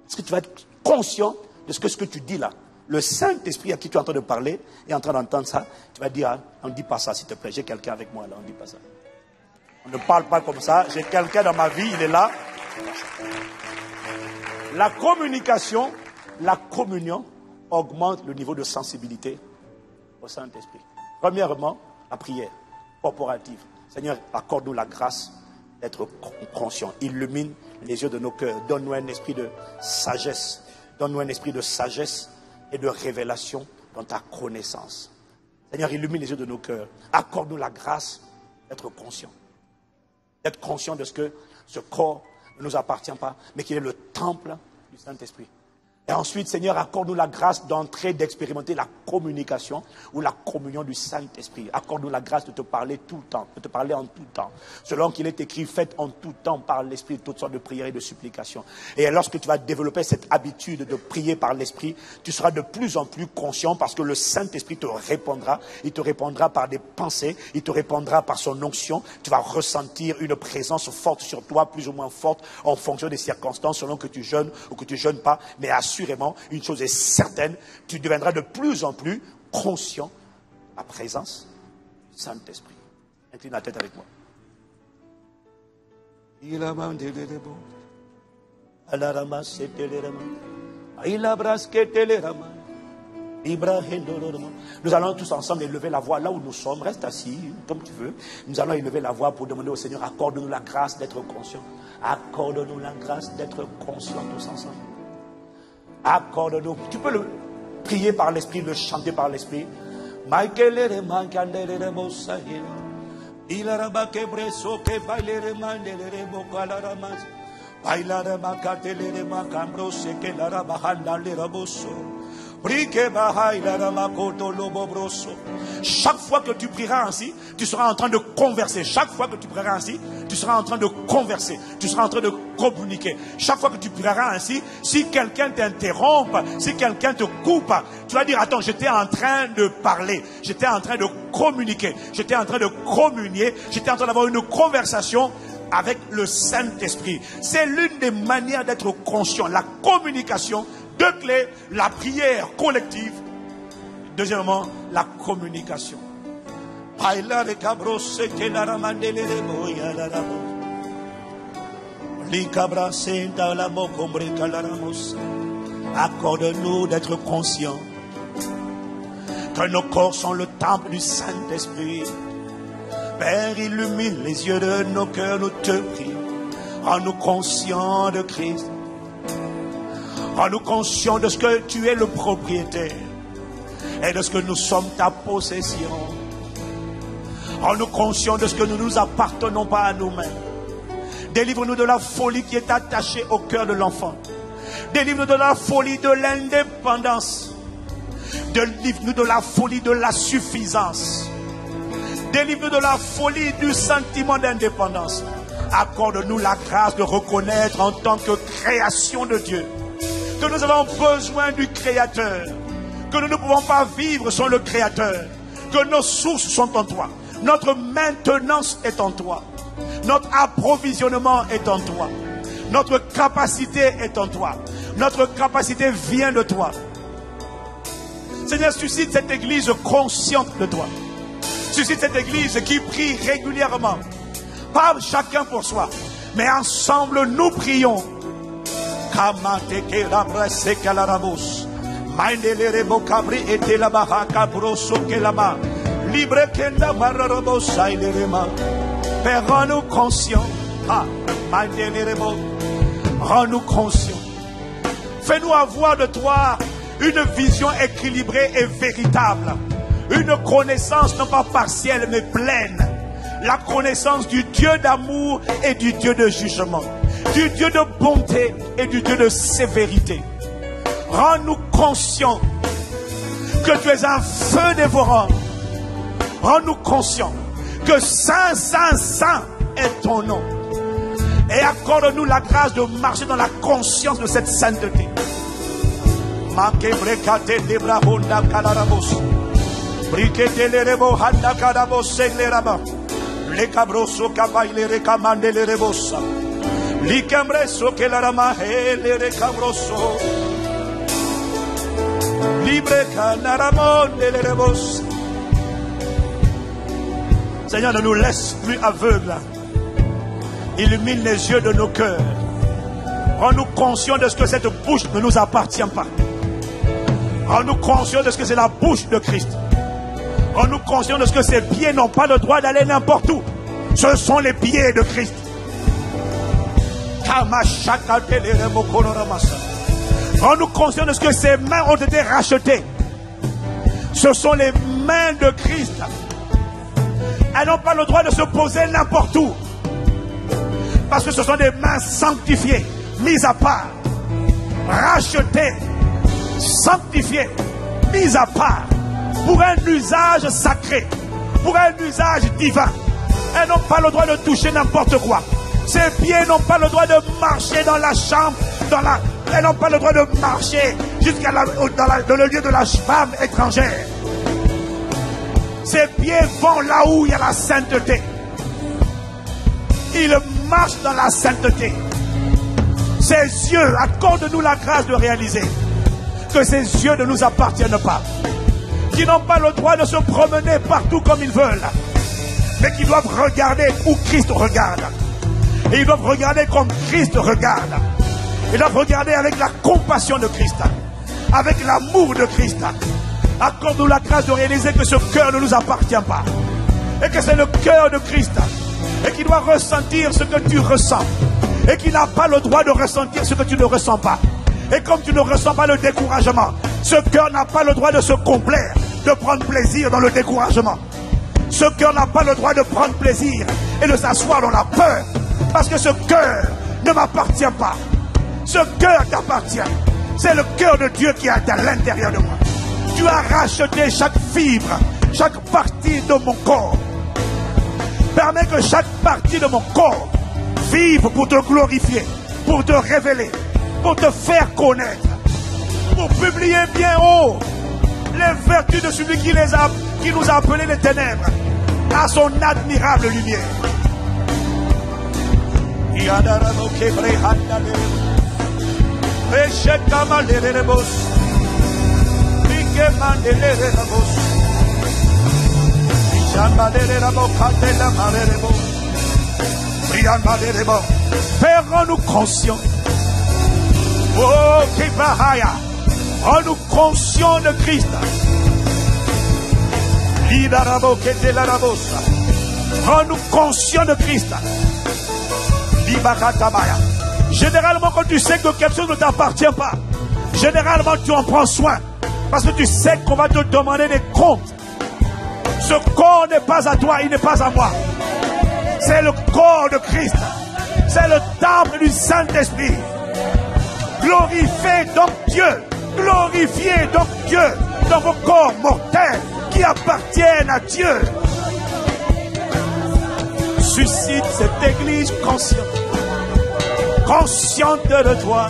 Parce que tu vas être conscient de ce que tu dis là. Le Saint-Esprit à qui tu es en train de parler est en train d'entendre ça. Tu vas dire, on ne dit pas ça s'il te plaît, j'ai quelqu'un avec moi là, on ne dit pas ça. On ne parle pas comme ça, j'ai quelqu'un dans ma vie, il est là. La communication, la communion augmente le niveau de sensibilité au Saint-Esprit. Premièrement, la prière corporative. Seigneur, accorde-nous la grâce d'être conscient. Illumine les yeux de nos cœurs. Donne-nous un esprit de sagesse. Donne-nous un esprit de sagesse et de révélation dans ta connaissance. Seigneur, illumine les yeux de nos cœurs. Accorde-nous la grâce d'être conscient. D'être conscient de ce que ce corps ne nous appartient pas, mais qu'il est le temple du Saint-Esprit. Et ensuite, Seigneur, accorde-nous la grâce d'entrer, d'expérimenter la communication ou la communion du Saint-Esprit. Accorde-nous la grâce de te parler tout le temps, de te parler en tout temps. Selon qu'il est écrit, faites en tout temps par l'Esprit toutes sortes de prières et de supplications. Et lorsque tu vas développer cette habitude de prier par l'Esprit, tu seras de plus en plus conscient parce que le Saint-Esprit te répondra. Il te répondra par des pensées, il te répondra par son onction. Tu vas ressentir une présence forte sur toi, plus ou moins forte, en fonction des circonstances, selon que tu jeûnes ou que tu ne jeûnes pas. Mais assurément, une chose est certaine, tu deviendras de plus en plus conscient de la présence du Saint-Esprit. Incline la tête avec moi. Nous allons tous ensemble élever la voix là où nous sommes. Reste assis comme tu veux. Nous allons élever la voix pour demander au Seigneur, accorde-nous la grâce d'être conscient. Accorde-nous la grâce d'être conscient tous ensemble. Accorde-nous. Tu peux le prier par l'esprit, le chanter par l'esprit. Chaque fois que tu prieras ainsi, tu seras en train de converser. Chaque fois que tu prieras ainsi, tu seras en train de converser. Tu seras en train de communiquer. Chaque fois que tu prieras ainsi, si quelqu'un t'interrompt, si quelqu'un te coupe, tu vas dire, attends, j'étais en train de parler, j'étais en train de communiquer, j'étais en train de communier, j'étais en train d'avoir une conversation avec le Saint-Esprit. C'est l'une des manières d'être conscient. La communication, deux clés, la prière collective. Deuxièmement, la communication. Accorde-nous d'être conscients que nos corps sont le temple du Saint-Esprit. Père, illumine les yeux de nos cœurs, nous te prions. Rends-nous conscients de Christ. Rends-nous conscients de ce que tu es le propriétaire et de ce que nous sommes ta possession. Rends-nous conscients de ce que nous ne nous appartenons pas à nous-mêmes. Délivre-nous de la folie qui est attachée au cœur de l'enfant. Délivre-nous de la folie de l'indépendance. Délivre-nous de la folie de la suffisance. Délivre-nous de la folie du sentiment d'indépendance. Accorde-nous la grâce de reconnaître en tant que création de Dieu que nous avons besoin du Créateur, que nous ne pouvons pas vivre sans le Créateur, que nos sources sont en toi, notre maintenance est en toi, notre approvisionnement est en toi, notre capacité est en toi, notre capacité vient de toi. Seigneur, suscite cette église consciente de toi. Suscite cette église qui prie régulièrement. Pas chacun pour soi, mais ensemble nous prions. Père, rends-nous conscients. Rends-nous conscients. Fais-nous avoir de toi une vision équilibrée et véritable. Une connaissance non pas partielle mais pleine. La connaissance du Dieu d'amour et du Dieu de jugement. Du Dieu de bonté et du Dieu de sévérité. Rends-nous conscients que tu es un feu dévorant. Rends-nous conscients que Saint, Saint, Saint est ton nom. Et accorde-nous la grâce de marcher dans la conscience de cette sainteté. Les cabroso cabaye les recamande les rebosa. Li cambreso que la rama les recabroso. Libre canaramon les rebosa. Seigneur, ne nous laisse plus aveugles. Illumine les yeux de nos cœurs. Rends-nous conscients de ce que cette bouche ne nous appartient pas. Rends-nous conscients de ce que c'est la bouche de Christ. Rends-nous conscients de ce que ces pieds n'ont pas le droit d'aller n'importe où. Ce sont les pieds de Christ. Rends-nous conscients de ce que ces mains ont été rachetées. Ce sont les mains de Christ. Elles n'ont pas le droit de se poser n'importe où. Parce que ce sont des mains sanctifiées, mises à part, rachetées, sanctifiées, mises à part, pour un usage sacré, pour un usage divin. Elles n'ont pas le droit de toucher n'importe quoi. Ces pieds n'ont pas le droit de marcher dans la chambre, elles n'ont pas le droit de marcher jusqu'à dans le lieu de la femme étrangère. Ces pieds vont là où il y a la sainteté. Ils marchent dans la sainteté. Ces yeux, accorde-nous la grâce de réaliser que ces yeux ne nous appartiennent pas. Qui n'ont pas le droit de se promener partout comme ils veulent. Mais qui doivent regarder où Christ regarde. Et ils doivent regarder comme Christ regarde. Ils doivent regarder avec la compassion de Christ. Avec l'amour de Christ. Accorde-nous la grâce de réaliser que ce cœur ne nous appartient pas. Et que c'est le cœur de Christ. Et qui doit ressentir ce que tu ressens. Et qui n'a pas le droit de ressentir ce que tu ne ressens pas. Et comme tu ne ressens pas le découragement, ce cœur n'a pas le droit de se complaire, de prendre plaisir dans le découragement. Ce cœur n'a pas le droit de prendre plaisir et de s'asseoir dans la peur. Parce que ce cœur ne m'appartient pas. Ce cœur t'appartient. C'est le cœur de Dieu qui est à l'intérieur de moi. Tu as racheté chaque fibre, chaque partie de mon corps. Permets que chaque partie de mon corps vive pour te glorifier, pour te révéler, pour te faire connaître, pour publier bien haut les vertus de celui qui nous a appelés les ténèbres à son admirable lumière. Père, rends-nous conscients. Oh, Kibahaya, rends-nous conscients de Christ. Rends-nous conscients de Christ. Généralement, quand tu sais que quelque chose ne t'appartient pas, généralement tu en prends soin. Parce que tu sais qu'on va te demander des comptes. Ce corps n'est pas à toi, il n'est pas à moi. C'est le corps de Christ. C'est le temple du Saint-Esprit. Glorifiez donc Dieu. Glorifiez donc Dieu dans vos corps mortels qui appartiennent à Dieu. Suscite cette église consciente. Consciente de toi.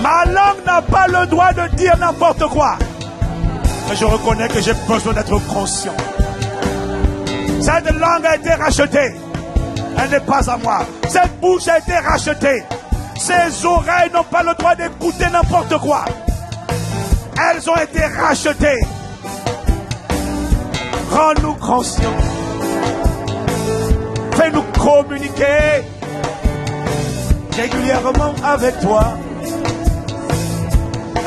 Ma langue n'a pas le droit de dire n'importe quoi. Mais je reconnais que j'ai besoin d'être conscient. Cette langue a été rachetée. Elle n'est pas à moi. Cette bouche a été rachetée. Ces oreilles n'ont pas le droit d'écouter n'importe quoi. Elles ont été rachetées. Rends-nous conscients. Fais-nous communiquer régulièrement avec toi.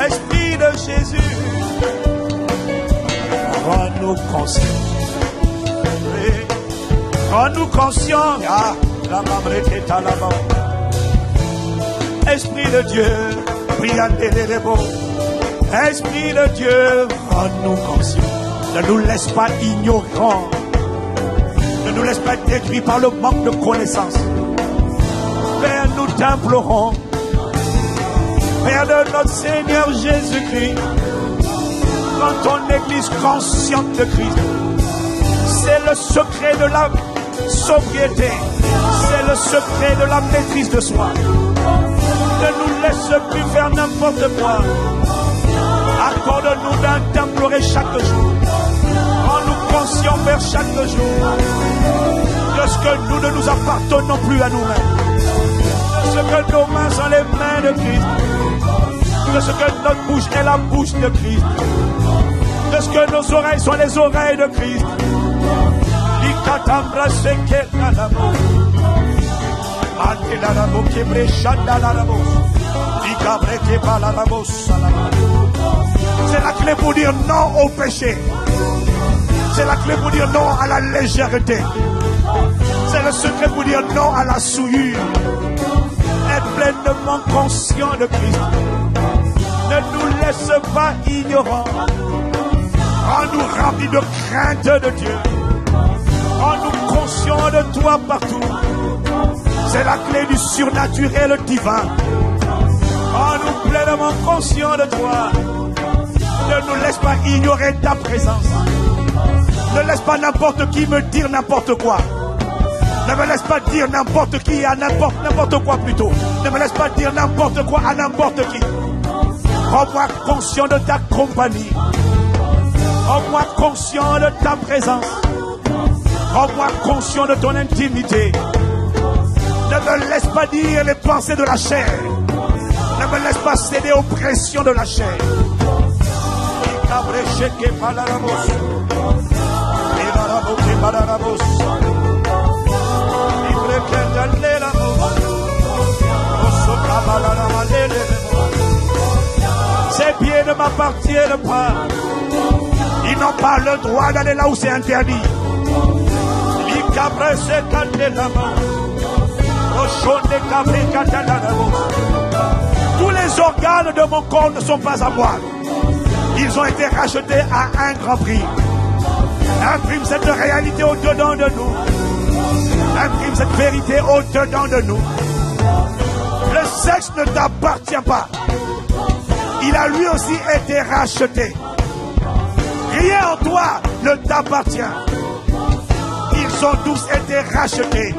Esprit de Jésus, rends-nous conscients. Rends-nous conscients. Ah, la maman est à la main. Esprit de Dieu, Esprit de Dieu, rends-nous conscients. Ne nous laisse pas ignorants. Ne nous laisse pas être détruits par le manque de connaissances. Père, nous t'implorons. Père de notre Seigneur Jésus-Christ, dans ton église consciente de Christ, c'est le secret de la sobriété, c'est le secret de la maîtrise de soi. Ne nous laisse plus faire n'importe quoi. Accorde-nous d'implorer chaque jour. Rends-nous conscients, Père, chaque jour de ce que nous ne nous appartenons plus à nous-mêmes. De ce que nos mains sont les mains de Christ. De ce que notre bouche est la bouche de Christ. De ce que nos oreilles sont les oreilles de Christ. C'est la clé pour dire non au péché. C'est la clé pour dire non à la légèreté. C'est le secret pour dire non à la souillure. Être pleinement conscient de Christ. Ne nous laisse pas ignorants. Rends-nous remplis de crainte de Dieu. Rends-nous conscients de toi partout. C'est la clé du surnaturel divin. Rends-nous pleinement conscients de toi. Ne nous laisse pas ignorer ta présence. Ne laisse pas n'importe qui me dire n'importe quoi. Ne me laisse pas dire n'importe qui à n'importe quoi plutôt. Ne me laisse pas dire n'importe quoi à n'importe qui. Rends-moi conscient de ta compagnie. Rends-moi conscient de ta présence. Rends-moi conscient de ton intimité. Ne me laisse pas dire les pensées de la chair. Ne me laisse pas céder aux pressions de la chair. ne m'appartiennent pas. Ils n'ont pas le droit d'aller là où c'est interdit. Tous les organes de mon corps ne sont pas à moi. Ils ont été rachetés à un grand prix. Imprime cette réalité au-dedans de nous. Imprime cette vérité au-dedans de nous. Le sexe ne t'appartient pas. Il a lui aussi été racheté. Rien en toi ne t'appartient. Ils ont tous été rachetés.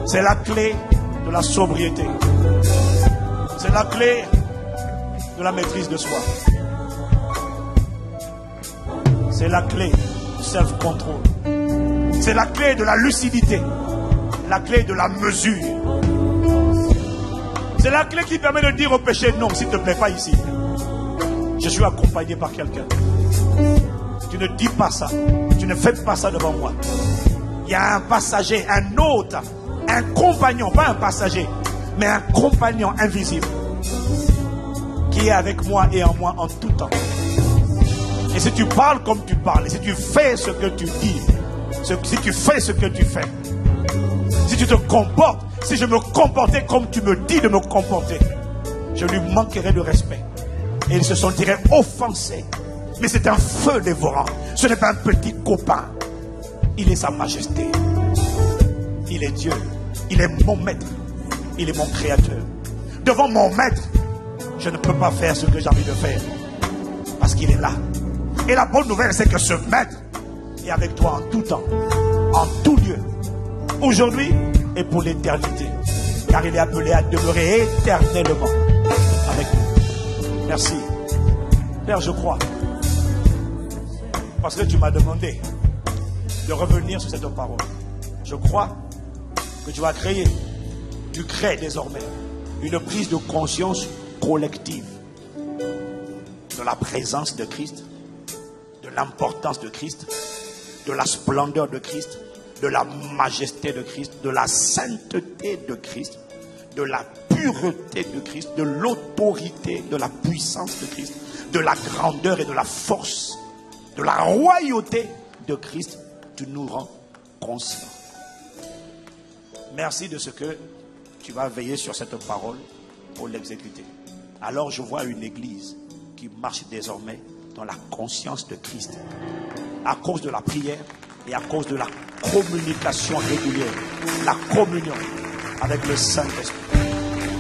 C'est la clé de la sobriété. C'est la clé de la maîtrise de soi. C'est la clé du self-control. C'est la clé de la lucidité. La clé de la mesure. C'est la clé qui permet de dire au péché non, s'il te plaît, pas ici. Je suis accompagné par quelqu'un. Tu ne dis pas ça. Tu ne fais pas ça devant moi. Il y a un passager, un autre, un compagnon, pas un passager, mais un compagnon invisible qui est avec moi et en moi en tout temps. Et si tu parles comme tu parles, et si tu fais ce que tu dis, si tu fais ce que tu fais, si tu te comportes, si je me comportais comme tu me dis de me comporter, je lui manquerais de respect. Et il se sentirait offensé. Mais c'est un feu dévorant. Ce n'est pas un petit copain. Il est sa majesté. Il est Dieu. Il est mon maître. Il est mon créateur. Devant mon maître, je ne peux pas faire ce que j'ai envie de faire. Parce qu'il est là. Et la bonne nouvelle, c'est que ce maître est avec toi en tout temps, en tout lieu, aujourd'hui et pour l'éternité. Car il est appelé à demeurer éternellement avec nous. Merci. Père, je crois. Parce que tu m'as demandé de revenir sur cette parole. Je crois que tu crées désormais une prise de conscience collective de la présence de Christ, de l'importance de Christ, de la splendeur de Christ, de la majesté de Christ, de la sainteté de Christ, de la pureté de Christ, de l'autorité, de la puissance de Christ, de la grandeur et de la force, de la royauté de Christ. Tu nous rends conscients. Merci de ce que tu vas veiller sur cette parole pour l'exécuter. Alors je vois une église qui marche désormais dans la conscience de Christ, à cause de la prière et à cause de la communication régulière, la communion avec le Saint-Esprit.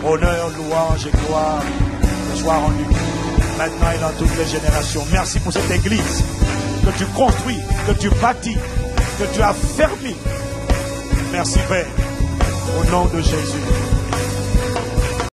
Honneur, louange et gloire te soient rendus maintenant et dans toutes les générations. Merci pour cette église que tu construis, que tu bâtis, que tu as fermé. Merci Père, au nom de Jésus.